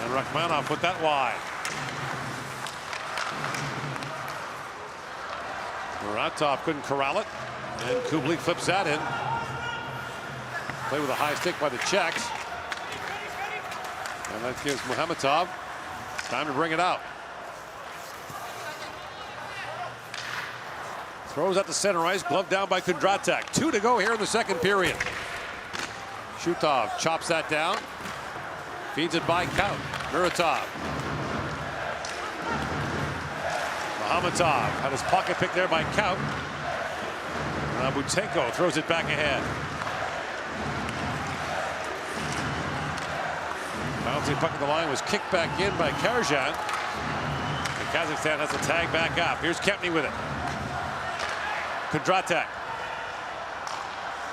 And Rachmanov put that wide. Muratov couldn't corral it. And Kubalik flips that in. Play with a high stick by the Czechs. And that gives Muhametov time to bring it out. Throws at the center ice, glove down by Kondratek. 2 to go here in the second period. Shutov chops that down. Feeds it by Kaut. Muratov. Muhametov had his pocket pick there by Kaut. Now Butenko throws it back ahead. Bouncing puck at the line was kicked back in by Karjan. And Kazakhstan has to tag back up. Here's Kempny with it. Kondratek.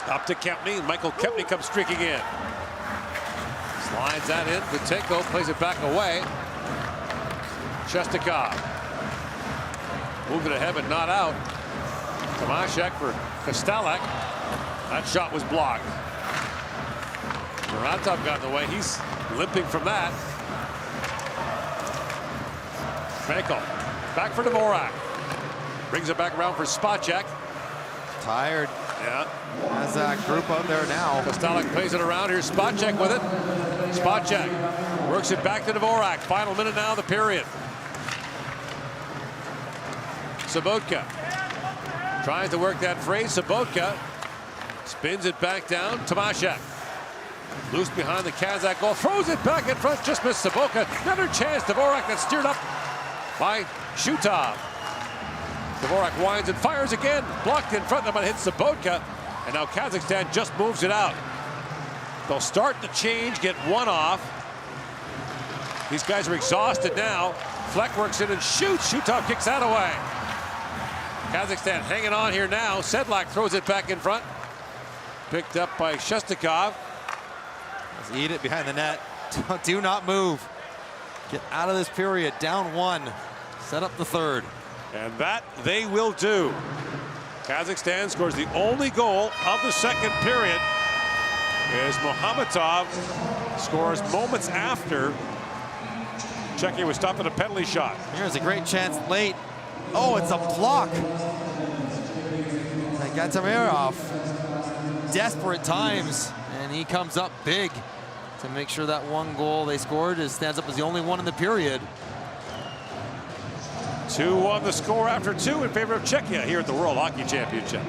Up to Kempny. Michael Kempny comes streaking in. Slides that in. Butenko plays it back away. Shestakov. Moving ahead but not out. Tomaszek for Kostelak. That shot was blocked. Muratov got in the way. He's limping from that. Schmeichel. Back for Dvorak. Brings it back around for Spacek. Tired. Yeah. Kazakh group out there now. Kostelak plays it around. Here's Spacek with it. Spacek works it back to Dvorak. Final minute now of the period. Sobotka. Tries to work that phrase. Sobotka spins it back down. Tomaszek loose behind the Kazakh goal. Throws it back in front. Just missed Sobotka. Another chance. Dvorak that's steered up by Shutov. Dvorak winds and fires again. Blocked in front of him and hits Sobotka. And now Kazakhstan just moves it out. They'll start the change, get one off. These guys are exhausted now. Fleck works in and shoots. Shutov kicks that away. Kazakhstan hanging on here now. Sedlak throws it back in front. Picked up by Shestakov. Let's eat it behind the net. Do not move. Get out of this period. Down one. Set up the third. And that they will do. Kazakhstan scores the only goal of the second period as Mohametov scores moments after Czechia was stopped at a penalty shot. Here's a great chance late. Oh, it's a block. That got Tamirov. Desperate times, and he comes up big to make sure that one goal they scored stands up as the only one in the period. 2-1 the score after 2 in favor of Czechia here at the World Hockey Championship.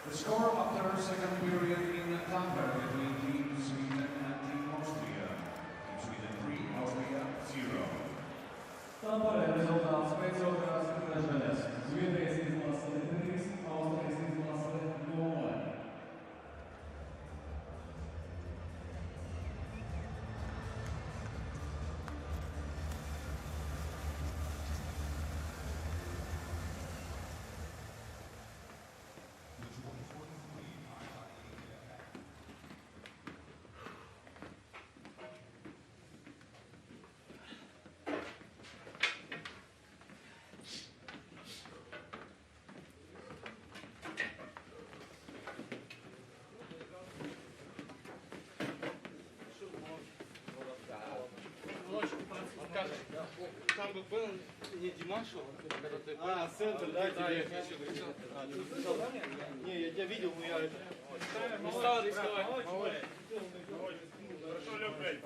The score after second period in Tampere between Team Sweden and Team Austria. Team Sweden 3, Austria 0. Tampere rezultat spēcot izražēs. Zviedrijas izlase 3, Austrijas izlase 0. Там бы был не Димашев, а центр, да, тебе. Не, я тебя видел, но я не стал рисковать. Хорошо, Лёв, блядь.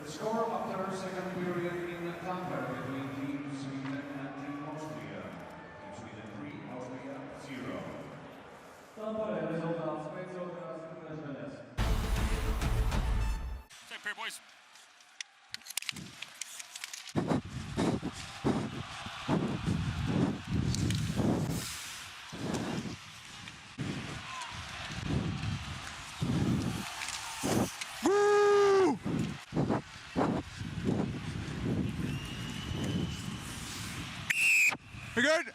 The score after second period in Tampere between Team Sweden and Team Austria. Team Sweden 3, Austria 0. Tampere rezultāts pēc otrās trešdaļas. Take pair, boys. We're good.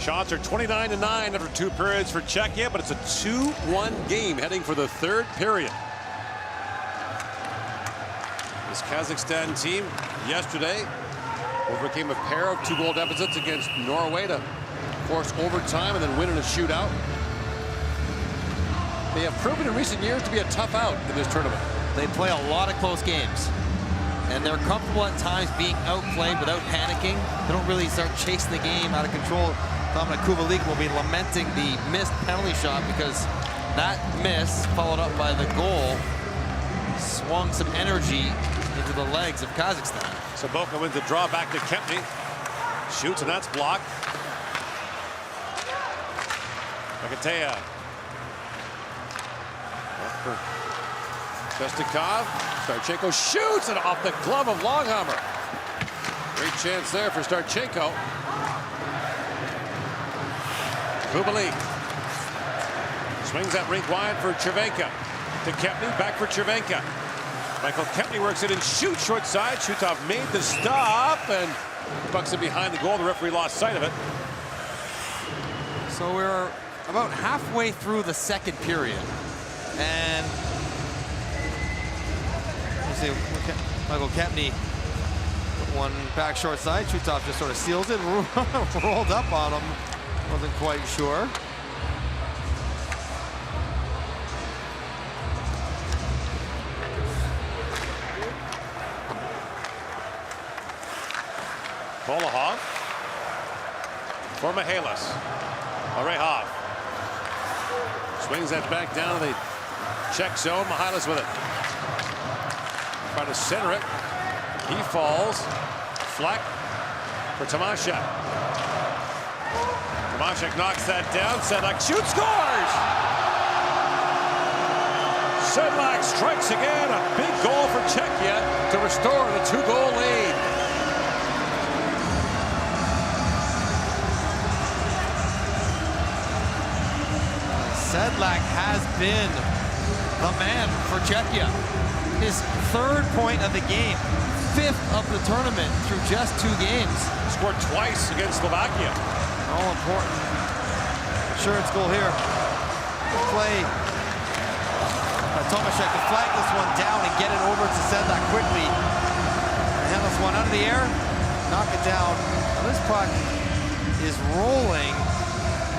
Shots are 29-9 after 2 periods for Czechia, but it's a 2-1 game heading for the 3rd period. This Kazakhstan team yesterday overcame a pair of 2-goal deficits against Norway to force overtime and then win in a shootout. They have proven in recent years to be a tough out in this tournament. They play a lot of close games, and they're comfortable at times being outplayed without panicking. They don't really start chasing the game out of control. Dominic Kubalik will be lamenting the missed penalty shot because that miss, followed up by the goal, swung some energy into the legs of Kazakhstan. Saboka wins the draw back to Kempny. Shoots, and that's blocked. Makatea. Chestikov. Starchenko shoots, and off the glove of Longhammer. Great chance there for Starchenko. Kubalik swings that rink wide for Cervenka. To Kempny, back for Cervenka. Michael Kempny works it and shoots short side. Shutov made the stop and bucks it behind the goal. The referee lost sight of it. So we're about halfway through the 2nd period. And you see Michael Kempny put one back short side. Shutov just sort of seals it, rolled up on him. Wasn't quite sure. Volahov for Mihalis. Orehov swings that back down to the Czech zone. Mihalis with it. Trying to center it. He falls. Fleck for Tomaszek. Tomaszek knocks that down. Sedlak shoots, scores! Sedlak strikes again. A big goal for Czechia to restore the 2-goal lead. Sedlak has been the man for Czechia. His 3rd point of the game, 5th of the tournament through just 2 games. Scored twice against Slovakia. All important insurance goal here. Play. Tomaszek to flag this one down and get it over to Sedlak quickly. Hand this one out of the air, knock it down. Now this puck is rolling,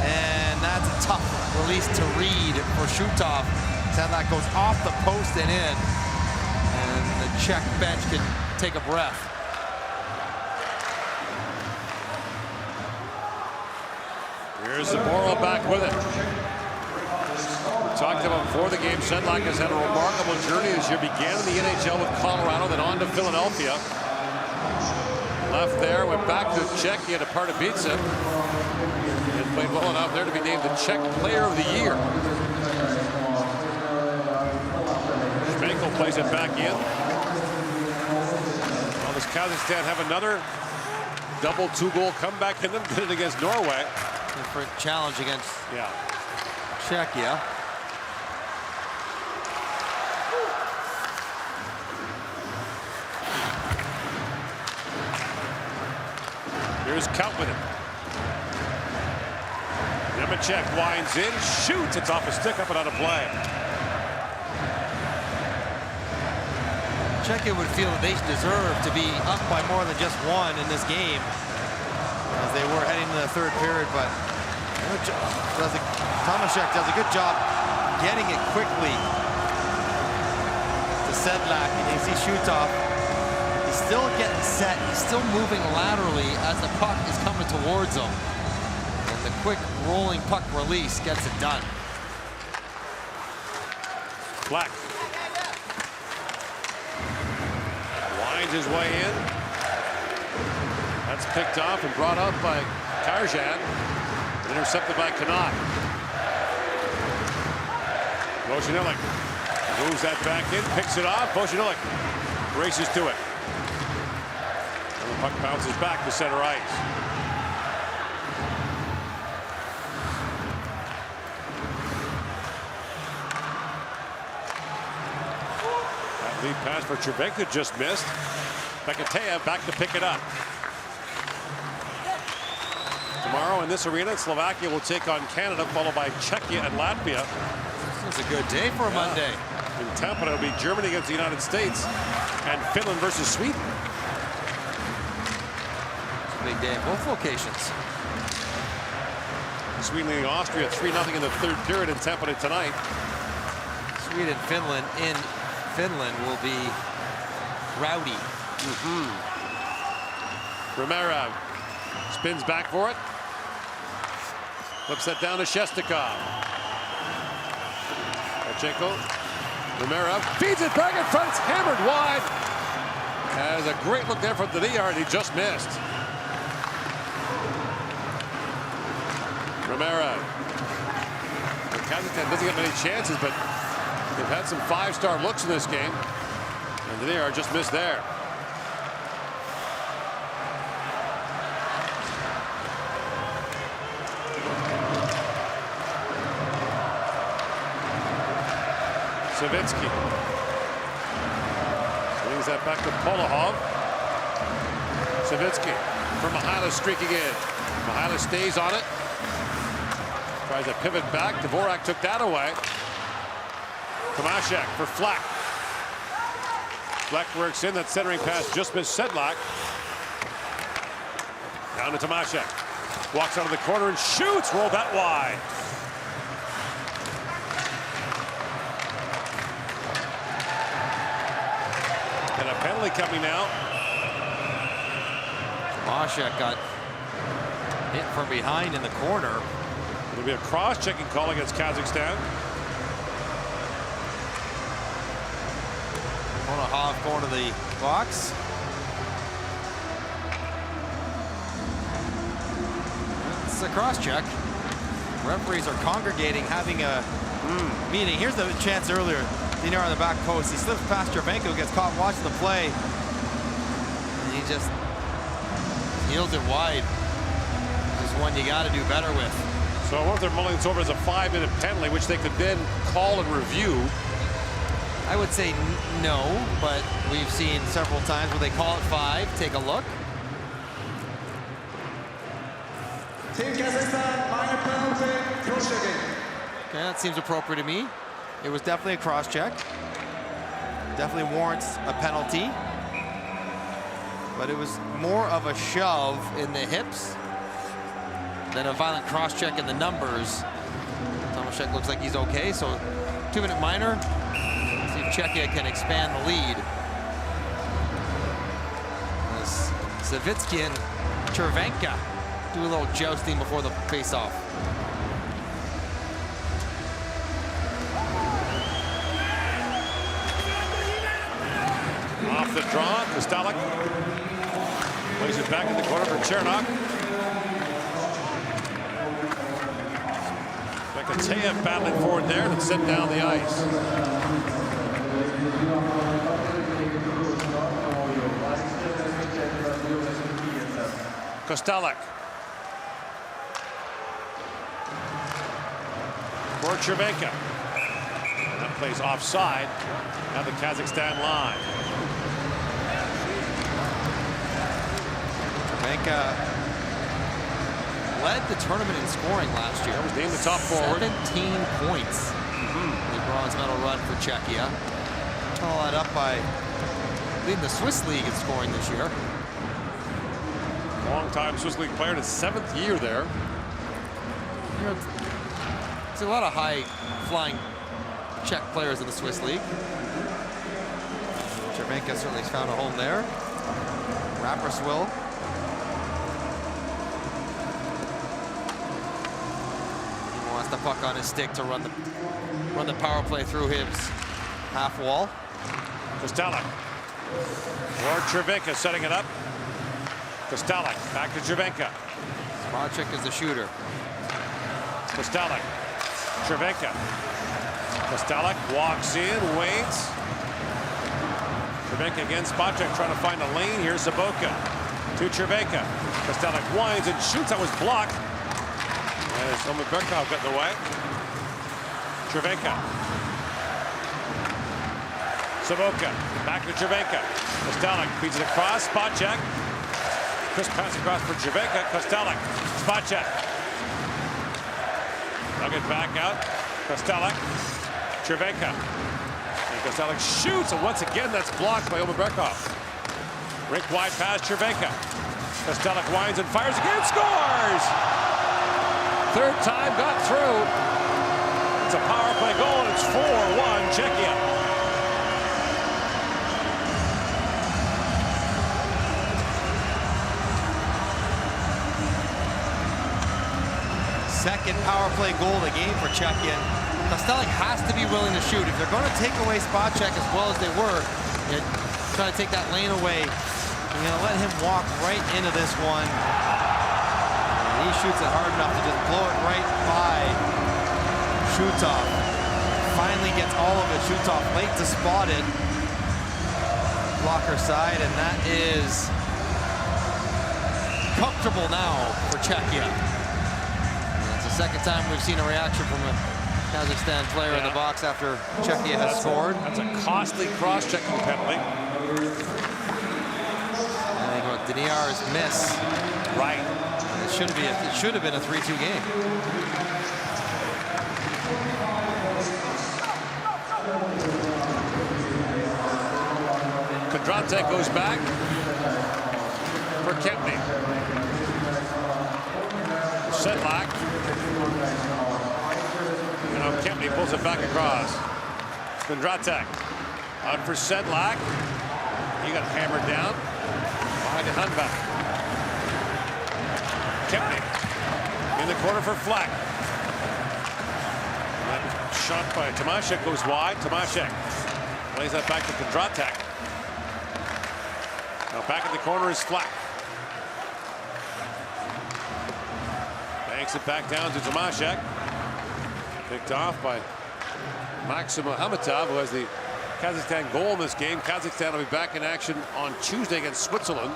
and that's a tough release to read for Shutov. Sedlak goes off the post and in, and the Czech bench can take a breath. Here's Zamora back with it. We talked about before the game, Sedlak has had a remarkable journey this year. Began in the NHL with Colorado, then on to Philadelphia. Left there, went back to Czechia to Pardubice. And played well enough there to be named the Czech Player of the Year. Schmenkel plays it back in. Well, does Kazakhstan have another double 2-goal comeback in them? Did it against Norway. Different challenge against Czechia. Here's Count with it. Nemechek winds in, shoots. It's off a stick, up and out of play. Czechia would feel that they deserve to be up by more than just 1 in this game, as they were heading to the 3rd period, but Tomaszek does a good job getting it quickly Sedlak, and you see Shutov. He's still getting set. He's still moving laterally as the puck is coming towards him. And the quick rolling puck release gets it done. Black winds his way in. That's picked off and brought up by Karjan. Intercepted by Connaught. Bozhinilik moves that back in, picks it off. Bozhinilik races to it. And the puck bounces back to center ice. That lead pass for Cervenka just missed. Bekateev back to pick it up. Tomorrow in this arena, Slovakia will take on Canada, followed by Czechia and Latvia. This is a good day for a Monday. In Tampa, it'll be Germany against the United States and Finland versus Sweden. It's a big day in both locations. Sweden leading Austria 3-0 in the third period in Tampa tonight. Sweden, Finland in Finland will be rowdy. Romerov spins back for it. Flips that down to Shestakov. Marchenko. Romerov feeds it back in front. It's hammered wide. Has a great look there from the D-yard. He just missed. Romerov. Kazakhstan doesn't get many chances, but they've had some five-star looks in this game. And the D-yard just missed there. Savitsky swings that back to Polahov. Savitsky for Mihaila streaking in. Mihaila stays on it. Tries to pivot back. Dvorak took that away. Tomaszek for Fleck. Fleck works in. That centering pass just missed Sedlak. Down to Tomaszek. Walks out of the corner and shoots. Rolled that wide. And a penalty coming now. Tomaszek got hit from behind in the corner. It'll be a cross-checking call against Kazakhstan. Polahov going to the box. It's a cross-check. Referees are congregating, having a meeting. Here's the chance earlier. Dinar on the back post. He slips past Cervenka, gets caught watching the play. And he just heels it wide. This is one you got to do better with. So I wonder if they're mulling this over as a 5-minute penalty, which they could then call and review. I would say no, but we've seen several times where they call it 5. Take a look. Team Kazakhstan, minor penalty, cross-checking. Okay, that seems appropriate to me. It was definitely a cross-check. Definitely warrants a penalty. But it was more of a shove in the hips than a violent cross-check in the numbers. Tomaszek looks like he's okay, so 2-minute minor. See if Czechia can expand the lead. As Savitsky and Cervenka do a little jousting before the face-off. Off the draw, Kostalik plays it back in the corner for Chernok. Bekateev battling forward there and sent down the ice. Kostalik for Cervenka. And that plays offside at the Kazakhstan line. Cervenka led the tournament in scoring last year. Was named the top forward. 17 points. The bronze medal run for Czechia. Follow that up by leading the Swiss League in scoring this year. Long-time Swiss League player, his 7th year there. You know, there's a lot of high-flying Czech players in the Swiss League. Cervenka certainly has found a home there. Rapperswil. He wants the puck on his stick to run the power play through his half wall. Kostelek. Or Cervenka setting it up. Kostelek back to Cervenka. Spacek is the shooter. Kostelek. Cervenka. Kostelek walks in, waits. Cervenka again. Spacek trying to find a lane. Here's Zaboka to Cervenka. Kostelek winds and shoots. That was blocked. As Omeberkov got in the way. Cervenka. Zaboka back to Cervenka. Kostelek feeds it across. Spacek. Crisp pass across for Cervenka. Kostelek. Spacek. Dug it back out. Kostelek. Cervenka. And Kostelek shoots, and once again that's blocked by Omeberkov. Rink wide pass, Cervenka. Kostelek winds and fires again, scores! Third time got through. It's a power play goal, and it's 4-1 Czechia. Second power play goal of the game for Czechia. Kostelek has to be willing to shoot. If they're going to take away Spacek as well as they were, trying to take that lane away, you're going to let him walk right into this one. And he shoots it hard enough to just blow it right by Shutov. Finally gets all of it. Shutov late to spot it. Blocker side, and that is comfortable now for Czechia. Second time we've seen a reaction from a Kazakhstan player in the box after Czechia has scored. That's a costly cross-checking penalty. I think what Deniar's miss. Right. It should have been a 3-2 game. Kondratek goes back for Kempny. Sedlak. Now Kempny pulls it back across. Kondratek out for Sedlak. He got hammered down behind the Hunback. Kempny in the corner for Fleck. That shot by Tomaszek goes wide. Tomaszek plays that back to Kondratek. Now back in the corner is Fleck. Banks it back down to Tomaszek. Picked off by Maxim Mohamadov, who has the Kazakhstan goal in this game. Kazakhstan will be back in action on Tuesday against Switzerland.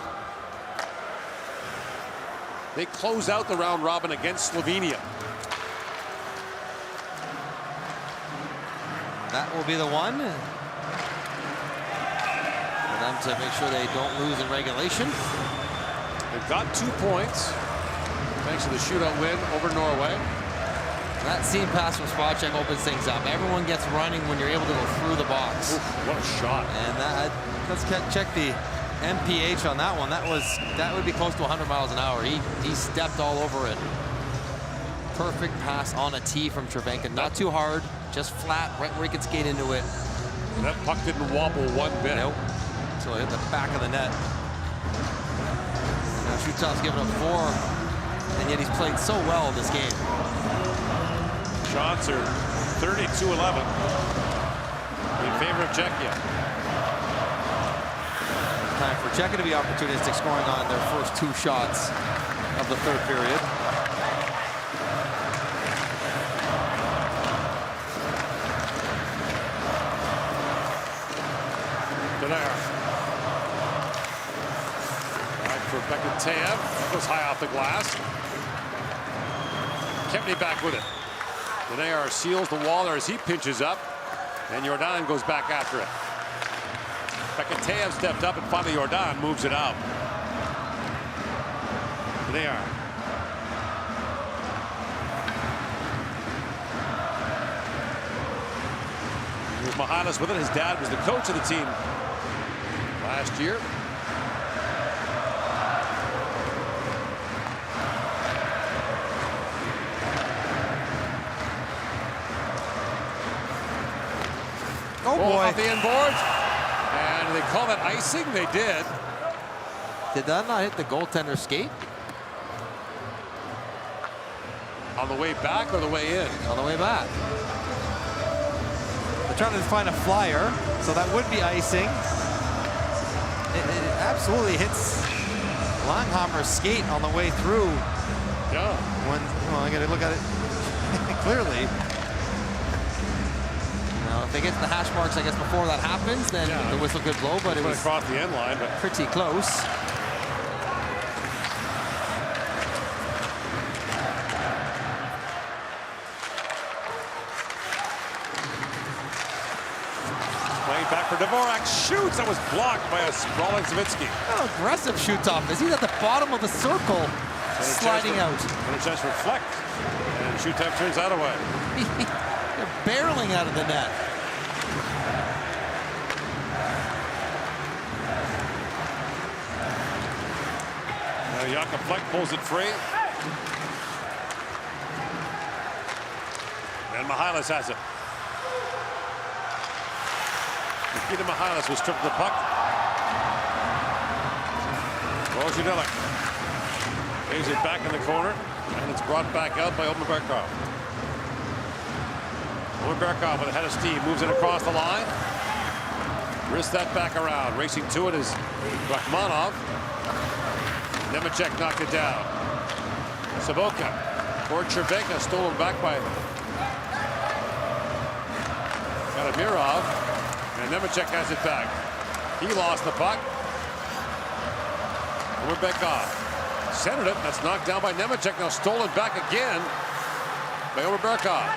They close out the round robin against Slovenia. That will be the one. For them to make sure they don't lose in regulation. They've got 2 points thanks to the shootout win over Norway. That seam pass from Spacek opens things up. Everyone gets running when you're able to go through the box. Oof, what a shot. And let's check the MPH on that one. That would be close to 100 miles an hour. He stepped all over it. Perfect pass on a tee from Cervenka. Not too hard, just flat, right where he could skate into it. And that puck didn't wobble one bit. Nope. So it hit the back of the net. Now Shutov's given up 4, and yet he's played so well in this game. Shots are 32-11 in favor of Czechia. Time for Czechia to be opportunistic, scoring on their first 2 shots of the third period. Denayer. Back for Bekateev. Goes high off the glass. Kempny back with it. Denayer seals the wall there as he pinches up, and Jordan goes back after it. Bekateev stepped up, and finally Jordan moves it out. Denayer. Here's Mihalis with it. His dad was the coach of the team last year. Oh boy. Off the inboards. And And they call that icing? They did. Did that not hit the goaltender's skate? On the way back or the way in? On the way back. They're trying to find a flyer, so that would be icing. It absolutely hits Langhammer's skate on the way through. Yeah. Well, I got to look at it clearly. Now, if they get to the hash marks, I guess before that happens, then the whistle could blow. But it was across the end line, but pretty close. Playing back for Dvorak, shoots, that was blocked by a sprawling Savitsky. How aggressive shoot-off is. He's at the bottom of the circle, sliding out. And a chance to reflect, and Shutov turns that away. They're barreling out of the net. Jakob Fleck pulls it free. And Mihalis has it. Nikita Mihalis was stripped of the puck. Rozhudelic lays it back in the corner, and it's brought back out by Oberberkov. Oberberkov with a head of steam moves it across the line. Wrists that back around. Racing to it is Rachmanov. Nemechek knocked it down. Saboka for Cherveka, stolen back by Karamirov. And Nemechek has it back. He lost the puck. Oberberkov centered it. That's knocked down by Nemechek. Now stolen back again by Oberberkov.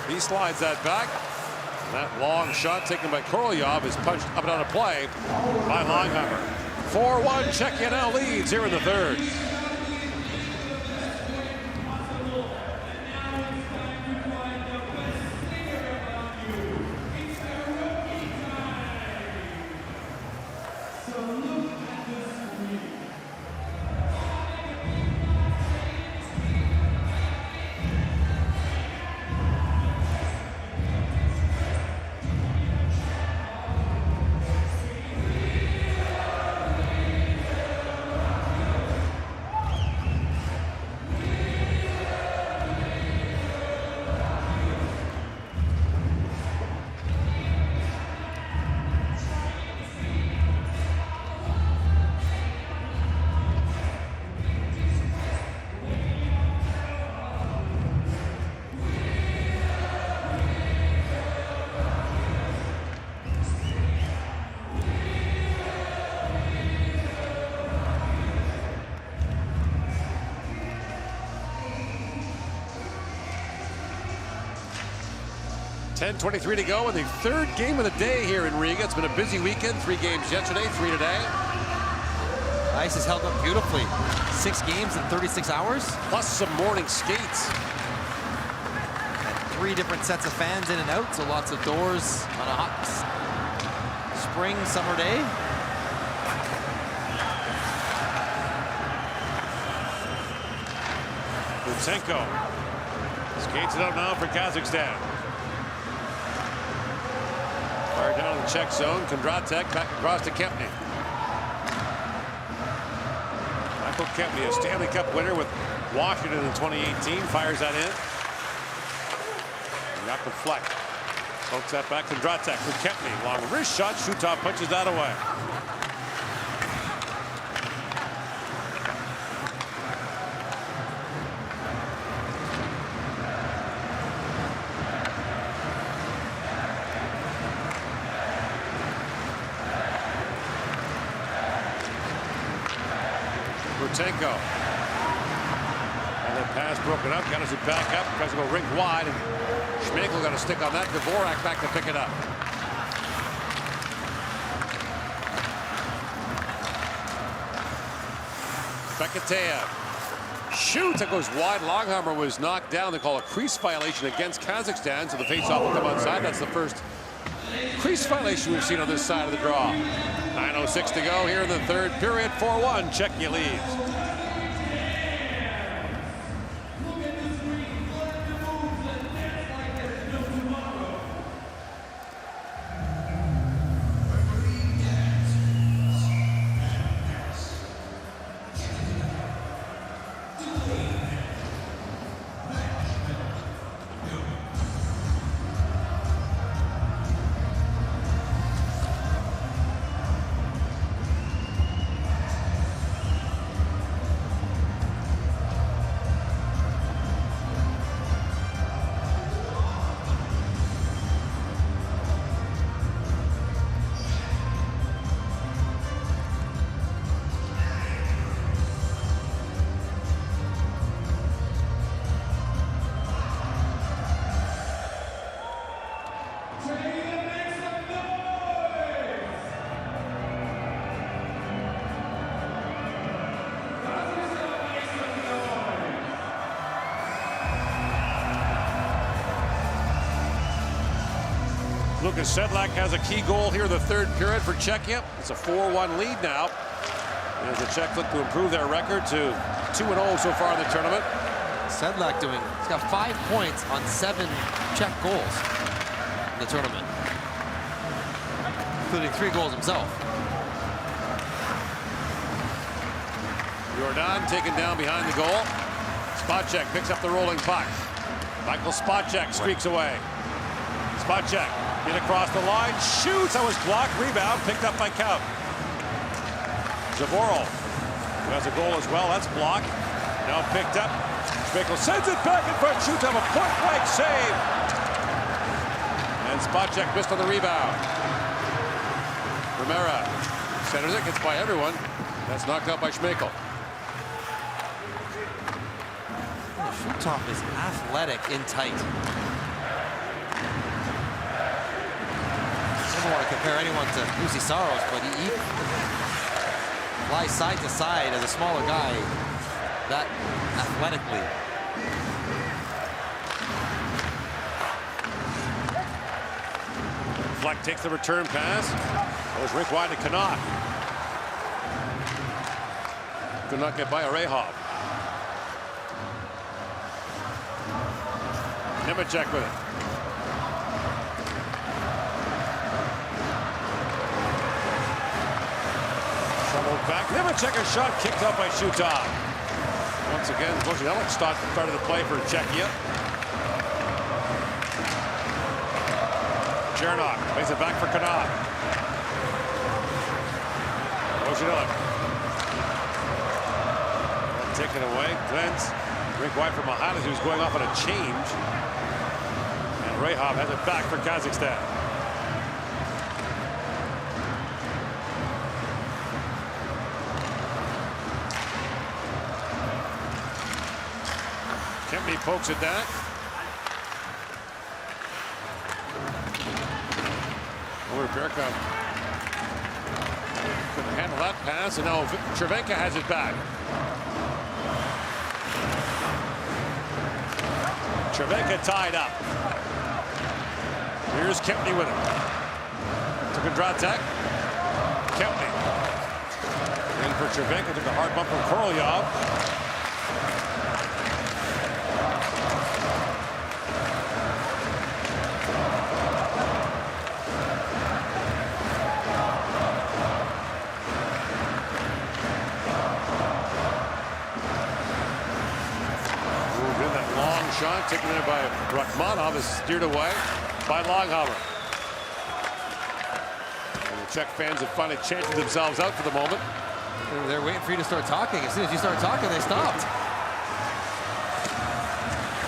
He slides that back. And that long shot taken by Korolyov is punched up and out of play by Langhammer. 4-1, Czechia now leads here in the third. .23 to go in the third game of the day here in Riga. It's been a busy weekend. 3 games yesterday, 3 today. Ice has held up beautifully. 6 games in 36 hours. Plus some morning skates. And 3 different sets of fans in and out, so lots of doors on a hot spring summer day. Lutsenko skates it up now for Kazakhstan. Fired down in the Czech zone. Kondratek back across to Kempny. Michael Kempny, a Stanley Cup winner with Washington in 2018, fires that in. Jakob Fleck pokes that back. Kondratek for Kempny. Long wrist shot. Shutov punches that away. Lutsenko. And the pass broken up. Got it back up. Tries to go rink wide. And Schmeichel got a stick on that. Dvorak back to pick it up. Bekateev shoots. It goes wide. Langhammer was knocked down. They call a crease violation against Kazakhstan. So the faceoff will come outside. That's the first crease violation we've seen on this side of the draw. 9:06 to go here in the third period. 4-1. Czechia leads. Lucas Sedlak has a key goal here in the third period for Czechia. It's a 4-1 lead now, as the Czechs look to improve their record to 2-0 so far in the tournament. Sedlak he's got 5 points on 7 Czech goals in the tournament, including 3 goals himself. Jordan taken down behind the goal. Spacek picks up the rolling puck. Michael Spacek streaks away. Spacek get across the line, shoots. That was blocked. Rebound picked up by Kaut. Zavorov, who has a goal as well. That's blocked. Now picked up. Schmeichel sends it back in front. Shoots, have a point-blank save. And Spacek missed on the rebound. Romero centers it, gets by everyone. That's knocked out by Schmeichel. Shutov is athletic in tight. I don't want to compare anyone to Lucy Saros, but he flies side to side as a smaller guy that athletically. Fleck takes the return pass. Goes rink wide to Kanat. Could not get by Arehov. Nemecek with it. Shoveled back. Nemecek a shot kicked out by Shutov. Once again, Vozielek started the play for Czechia. Jernok plays it back for Kanat. Vozielek. Taken away. Glenn's rink wide from behind as he was going off on a change. And Rehov has it back for Kazakhstan. Kempney pokes it down. Over Bergkamp. Couldn't handle that pass, and now Cervenka has it back. Cervenka tied up. Here's Kempney with it. Took a draw attack. Kempney. In for Cervenka, took a hard bump from Korolyov. Shot taken there by Rachmanov is steered away by Longhammer. And the Czech fans have finally chanted themselves out for the moment. They're waiting for you to start talking. As soon as you start talking, they stopped.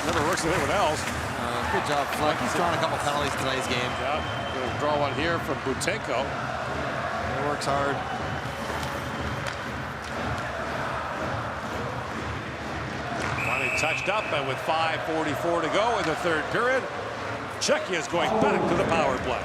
Never works with anyone else. Good job, Fleck. He's drawn a couple penalties today's game. Yeah, gonna draw one here from Butenko. He works hard. Touched up, and with 5:44 to go in the third period, Czechia is going back to the power play.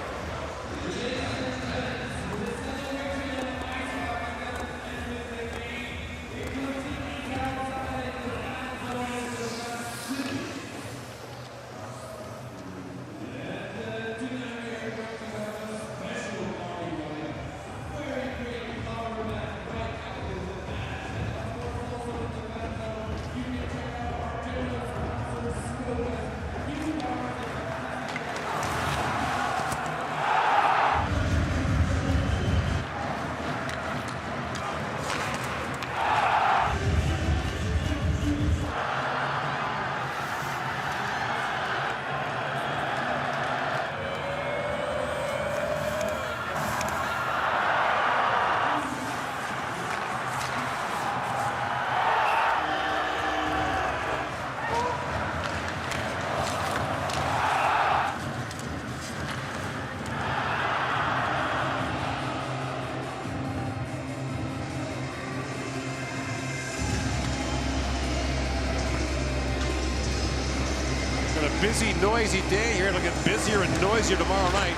Busy, noisy day here. It'll get busier and noisier tomorrow night.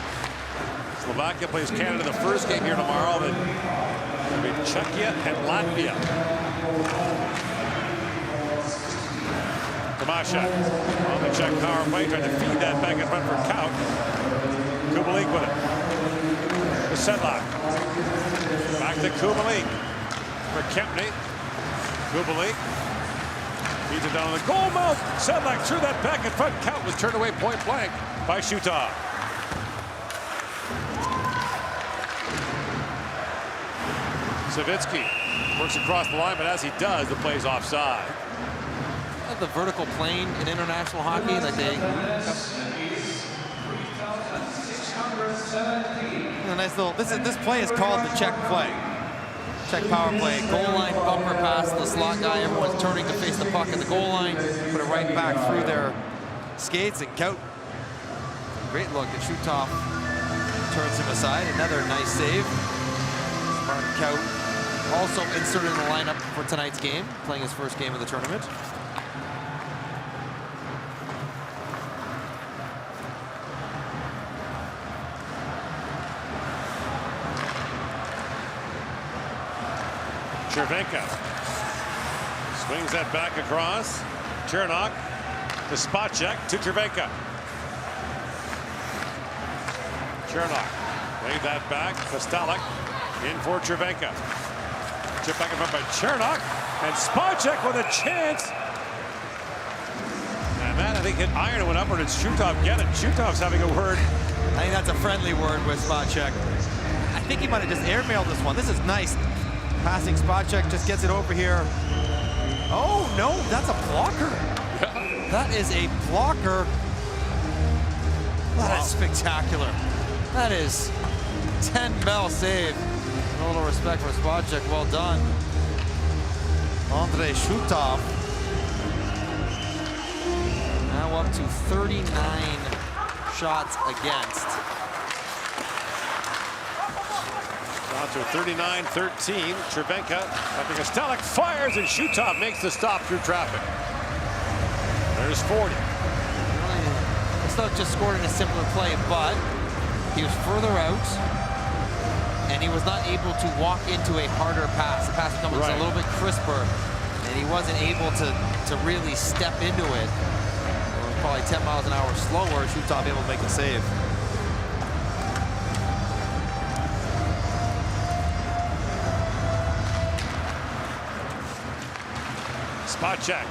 Slovakia plays Canada the first game here tomorrow. Then it'll be Czechia and Latvia. Tomasha on the Czech power play, trying to feed that back in front for Kaut. Kubalik with it. To Sedlak. Back to Kubalik. For Kempney. Kubalik. Feeds it down on the goal mouth. Sedlak threw that back in front. Count was turned away point blank by Shutov. Savitsky works across the line, but as he does, the play's offside. The vertical plane in international hockey, like they. A nice little. This play is called the Czech play. Czech power play. Goal line bumper pass to the slot guy. Everyone's turning to face the puck at the goal line. Put it right back through their skates and Kaut. Great look at Shutov. Turns him aside. Another nice save. Martin Kaut also inserted in the lineup for tonight's game, playing his first game of the tournament. Cervenka swings that back across. Chernok to Spacek to Cervenka. Chernok laid that back. Kostelek in for Cervenka. Chip back in front by Chernok, and Spacek with a chance. And that, I think, hit iron and went upward, and Shutov get it. Shutov's having a word. I think that's a friendly word with Spacek. I think he might have just airmailed this one. This is nice. Passing Spacek, just gets it over here. Oh, no, that's a blocker. That is a blocker. That is spectacular. That is 10-bell save. A little respect for Spacek. Well done. Andrei Shutov. Now up to 39 shots against. Down to 39-13. Cervenka after Kostelek fires, and Shutov makes the stop through traffic. There's 40. It's not just scored in a simpler play, but he was further out. And he was not able to walk into a harder pass. The pass was a little bit crisper, and he wasn't able to really step into it. Probably 10 miles an hour slower. Shutov able to make the save. Spacek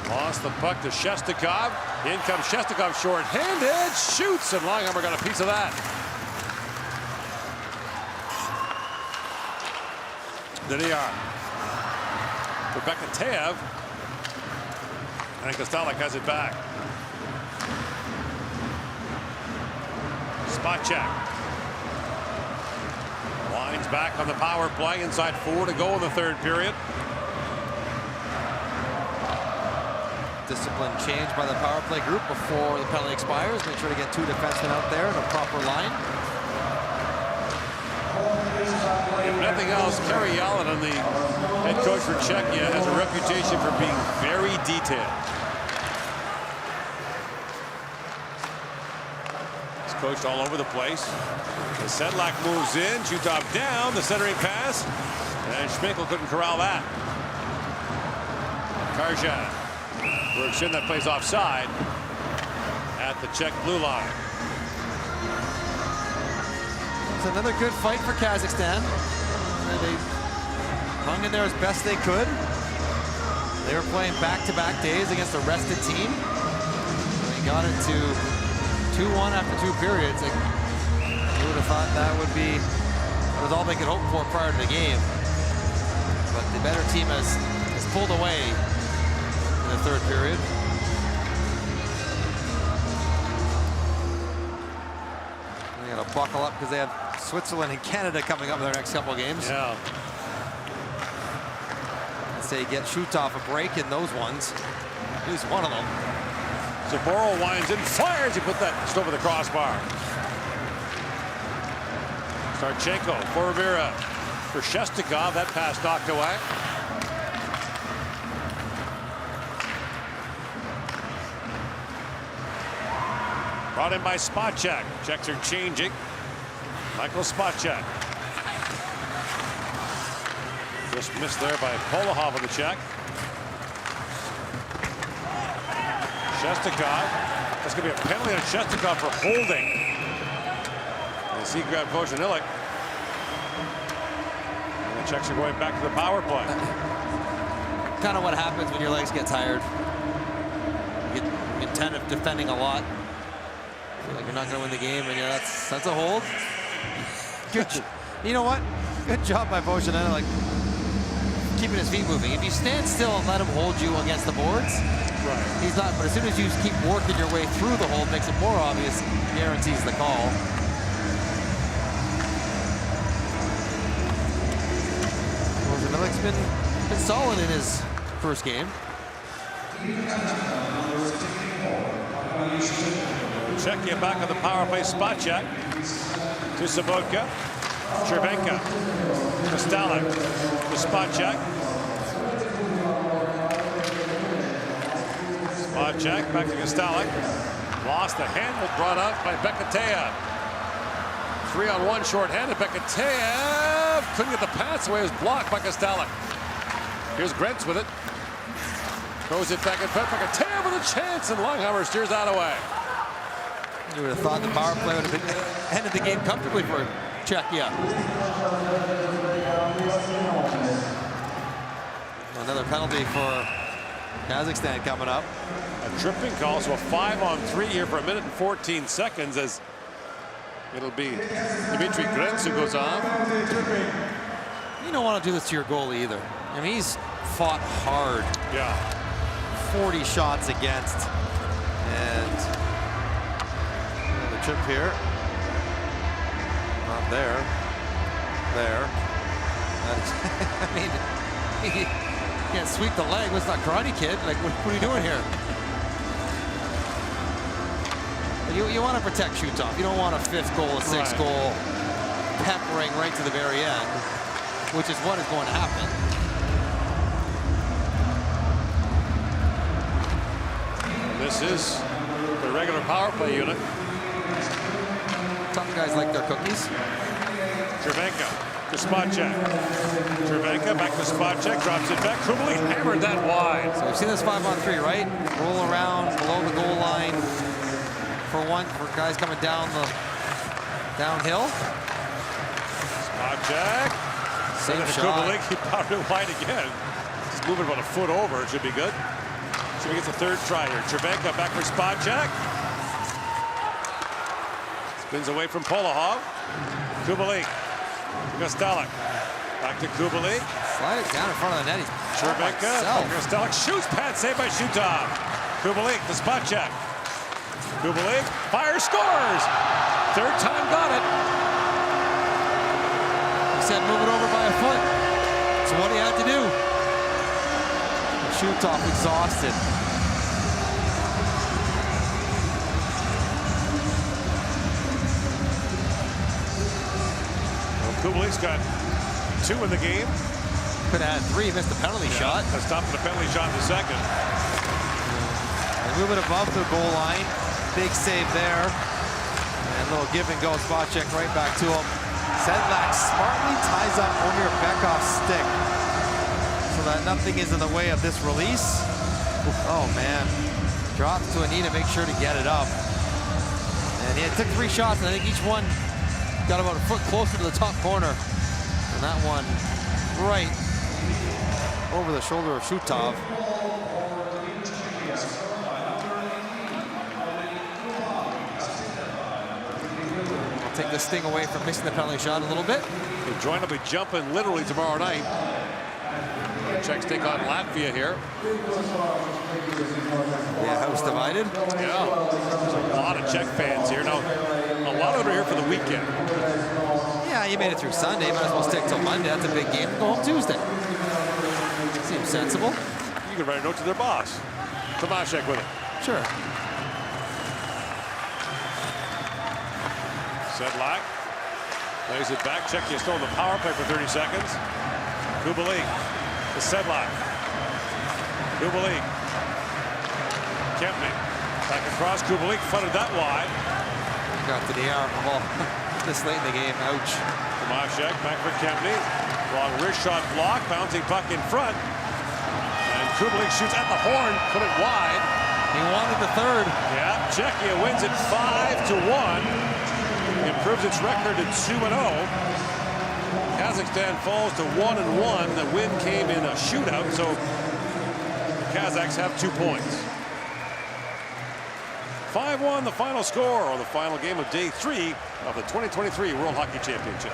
lost the puck to Shestakov. In comes Shestakov short-handed, shoots, and Longhammer got a piece of that. There they are. Rebecca Tev. And Kostelek has it back. Spacek. Lines back on the power play. Inside 4 to go in the third period. Discipline change by the power play group before the penalty expires. Make sure to get 2 defensemen out there in a proper line. If nothing else, Kerry Allen, the head coach for Czechia, has a reputation for being very detailed. He's coached all over the place. The Sedlak moves in, Shutov down, the centering pass, and Schmeichel couldn't corral that. Karjan works in, that plays offside at the Czech blue line. It's another good fight for Kazakhstan. They hung in there as best they could. They were playing back-to-back days against a rested team. They got it to 2-1 after 2 periods. You would have thought that would be was all they could hope for prior to the game. But the better team has pulled away in the third period. They got to buckle up because they have Switzerland and Canada coming up in their next couple of games. Yeah. Let's say get Shutov a break in those ones. He's one of them. Zaboro winds in, fires. He put that just over the crossbar. Starchenko for Rivera. For Shestakov, that pass knocked away. Brought in by Spacek. Czechs are changing. Michael Spacek. Just missed there by Polahov of the Czech. Shestakov. That's going to be a penalty on Shestakov for holding. See grab Vojanilik. And the Czechs are going back to the power play. Kind of what happens when your legs get tired. You get intent of defending a lot. Feel like you're not going to win the game, and yeah, that's a hold. Good. You know what? Good job by Vojanilik, keeping his feet moving. If you stand still and let him hold you against the boards, right, he's not. But as soon as you keep working your way through the hold, makes it more obvious, guarantees the call. Vojanilik's been solid in his first game. Czechia back on the power play. Spot check to Sabotka. Cervenka to Stalik. The spot check. Spot check back to Stalik. Lost the handle, brought out by Bekateev. 3-on-1 short-handed. Bekateev couldn't get the pass away. It was blocked by Stalik. Here's Grentz with it. Throws it back in front. Bekateev with a chance, and Longhammer steers that away. You would have thought the power play would have ended the game comfortably for Czechia. Another penalty for Kazakhstan coming up. A tripping call, so a 5-on-3 here for 1 minute and 14 seconds as it'll be Dmitry Grentz who goes on. You don't want to do this to your goalie either. I mean, he's fought hard. Yeah. 40 shots against. And the trip here. Not there. There. I mean, he can't sweep the leg. It's not Karate Kid. Like, what are you doing here? You want to protect Shutov. You don't want a 5th goal, a 6th goal peppering right to the very end, which is what is going to happen. This is the regular power play unit. Tough guys like their cookies. Cervenka to spot check. Cervenka back to spot check, drops it back. Kubalik hammered that wide. So we've seen this 5-on-3, right? Roll around below the goal line for guys coming down the downhill. Spot check. Same shot. Kubalik, he powered it wide again. Just moving about a foot over. It should be good. So he gets a 3rd try here. Cervenka back for spot check. Spins away from Polahov. Kubalik. Stalik. Back to Kubalik. Slide it down in front of the net. He's Cervenka. Stalik shoots. Pad saved by Shutov. Kubalik, the spot check. Kubalik fires, scores. 3rd time, got it. He said move it over by a foot. That's what he had to do. Shutov exhausted. Kubalik's got 2 in the game. Could have had 3, missed the penalty shot. Stopped the penalty shot in the 2nd. They move it above the goal line. Big save there. And a little give and go spot check right back to him. Sedlak smartly ties up Omir Bekov's stick so that nothing is in the way of this release. Oh man. Drops to a knee to make sure to get it up. And he took 3 shots, and I think each one got about a foot closer to the top corner. And that one right over the shoulder of Shutov. I'll take this sting away from missing the penalty shot a little bit. The joint will be jumping literally tomorrow night. The Czechs take on Latvia here. Yeah, house divided. Yeah, there's a lot of Czech fans here. Now, a lot of them are here for the weekend. Yeah, you made it through Sunday. Might as well stick till Monday. That's a big game. Go home Tuesday. Seems sensible. You can write a note to their boss. Tomaszek with it. Sure. Sedlak lays it back. Czechia still in the power play for 30 seconds. Kubalik to Sedlak. Kubalik. Kempny back across. Kubalik flooded that wide. Got to the arm ball this late in the game. Ouch. Tomaszek back for Kempny. Long wrist shot block. Bouncing puck in front. And Kubalik shoots at the horn. Put it wide. He wanted the 3rd. Yeah. Czechia wins it 5-1. improves its record to 2-0. Kazakhstan falls to 1-1. The win came in a shootout, so the Kazakhs have 2 points. 5-1 the final score on the final game of day 3 of the 2023 World Hockey Championship.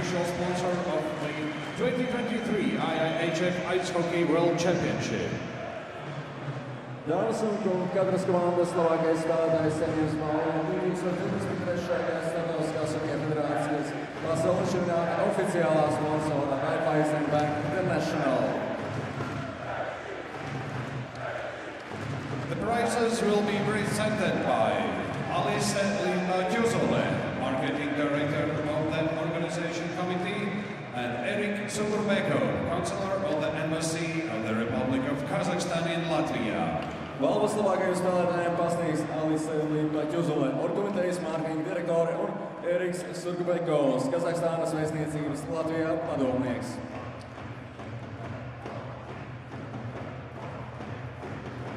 Sponsor of the 2023 IIHF Ice Hockey World Championship. Dāmas un kungi, katras komandas labākais spēlētājs saņems balvu 2023. Starptautiskās hokeja federācijas pasaules čempionāta oficiālā sponsora Raiffeisen Bank International. The prizes will be presented by Alice Linda-Jusole, Marketing Director of the Organization Committee, and Eric Sugurbeko, Counselor of the Embassy of the Republic of Kazakhstan in Latvia. Balvas labākajiem spēlētājiem pasniegs Alice Linda-Jusole, Orgkomitejas mārketinga direktore un Eriks Sugurbekos, Kazahstānas vēstniecības Latvijā padomnieks.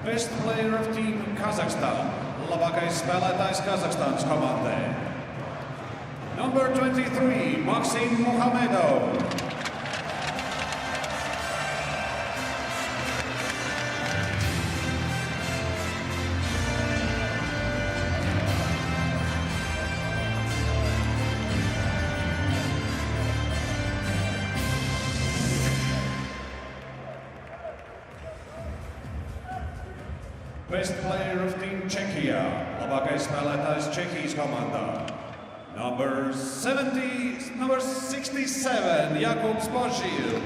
Best player of team Kazakhstan, labākais spēlētājs Kazahstānas komandai. Number 23, Maxim Muhamedov. Best player of team Czechia, labākais spēlētājs Čehijas komandā. Number 67, Jakub Spožil.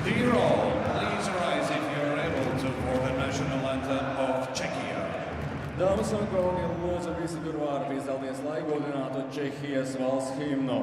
Dear all, please rise if you are able to for the national anthem of Czechia. Dāmas un kungi, lūdzu visi tur vārdi izcelties, lai godinātu Čehijas valsts himnu.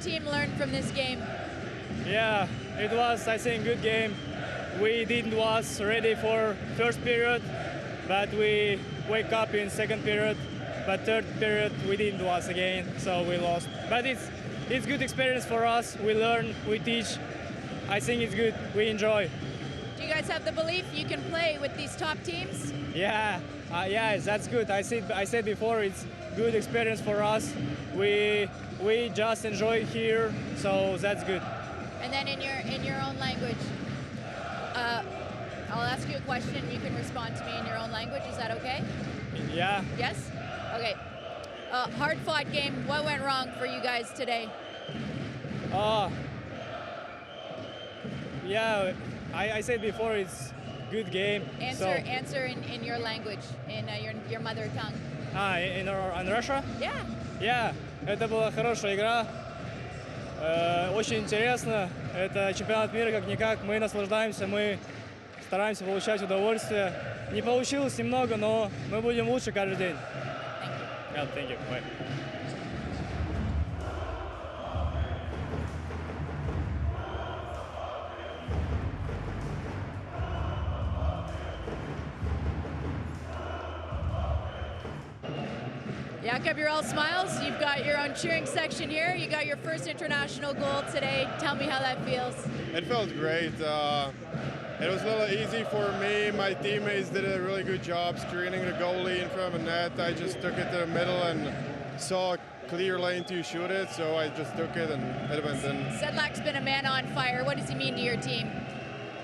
team learn from this game? Yeah, it was, I think, good game. We didn't was ready for first period, but we wake up in second period. But third period we didn't was again, so we lost. But it's good experience for us. We learn, we teach. I think it's good. We enjoy. Do you guys have the belief you can play with these top teams? Yeah, that's good. I said before, it's good experience for us. We just enjoy here, so that's good. And then in your own language, I'll ask you a question. You can respond to me in your own language. Is that okay? Yeah. Yes. Okay. Hard-fought game. What went wrong for you guys today? Yeah, I said before, it's good game. Answer in your language, in your mother tongue. In Russia? Yeah. Yeah, это была хорошая игра. Очень интересно. Это чемпионат мира, как-никак. Мы наслаждаемся, мы стараемся получать удовольствие. Не получилось немного, но мы будем лучше каждый день. Yeah, thank you. Bye. Jakub, you're all smiles. You've got your own cheering section here. You got your first international goal today. Tell me how that feels. It felt great. It was a little easy for me. My teammates did a really good job screening the goalie in front of the net. I just took it to the middle and saw a clear lane to shoot it, so I just took it and it went in. Sedlak's been a man on fire. What does he mean to your team?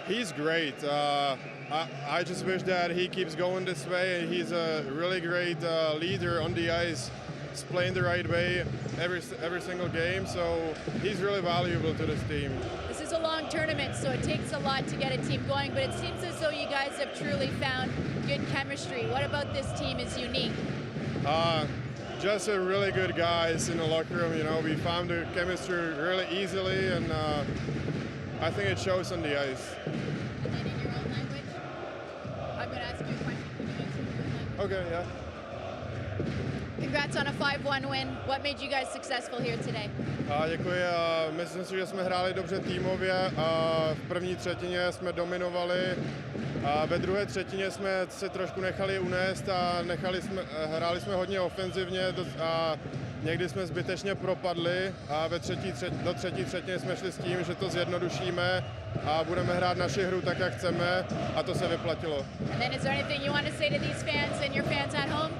He's great. I just wish that he keeps going this way. He's a really great leader on the ice. He's playing the right way every single game, so he's really valuable to this team. This is a long tournament, so it takes a lot to get a team going, but it seems as though you guys have truly found good chemistry. What about this team is unique? Just a really good guys in the locker room. You know, we found the chemistry really easily, and I think it shows on the ice. And then in your own language, I'm going to ask you a question. Can you answer in your own language? Okay, yeah. Congrats on a 5-1 win. What made you guys successful here today? Děkuji. Myslím si, že jsme hráli dobře týmově. V první třetině jsme dominovali. Ve druhé třetině jsme se trošku nechali unést a hráli jsme hodně ofenzivně a někdy jsme zbytečně propadli. A do třetí třetiny jsme šli s tím, že to zjednodušíme a budeme hrát naši hru tak, jak chceme, a to se vyplatilo. And then is there anything you want to say to these fans and your fans at home?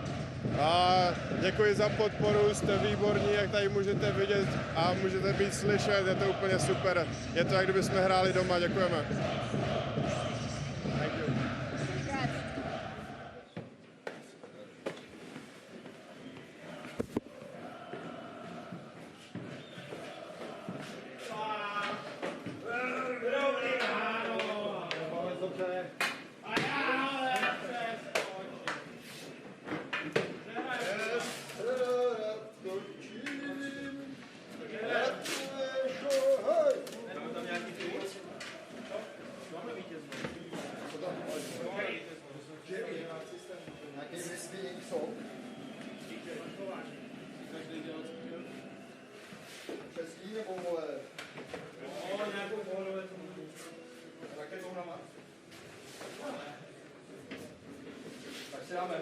Děkuji za podporu, jste výborní, jak tady můžete vidět a můžete být slyšet, je to úplně super. Je to, jak kdyby jsme hráli doma, děkujeme. Thank you. Tak si dáme,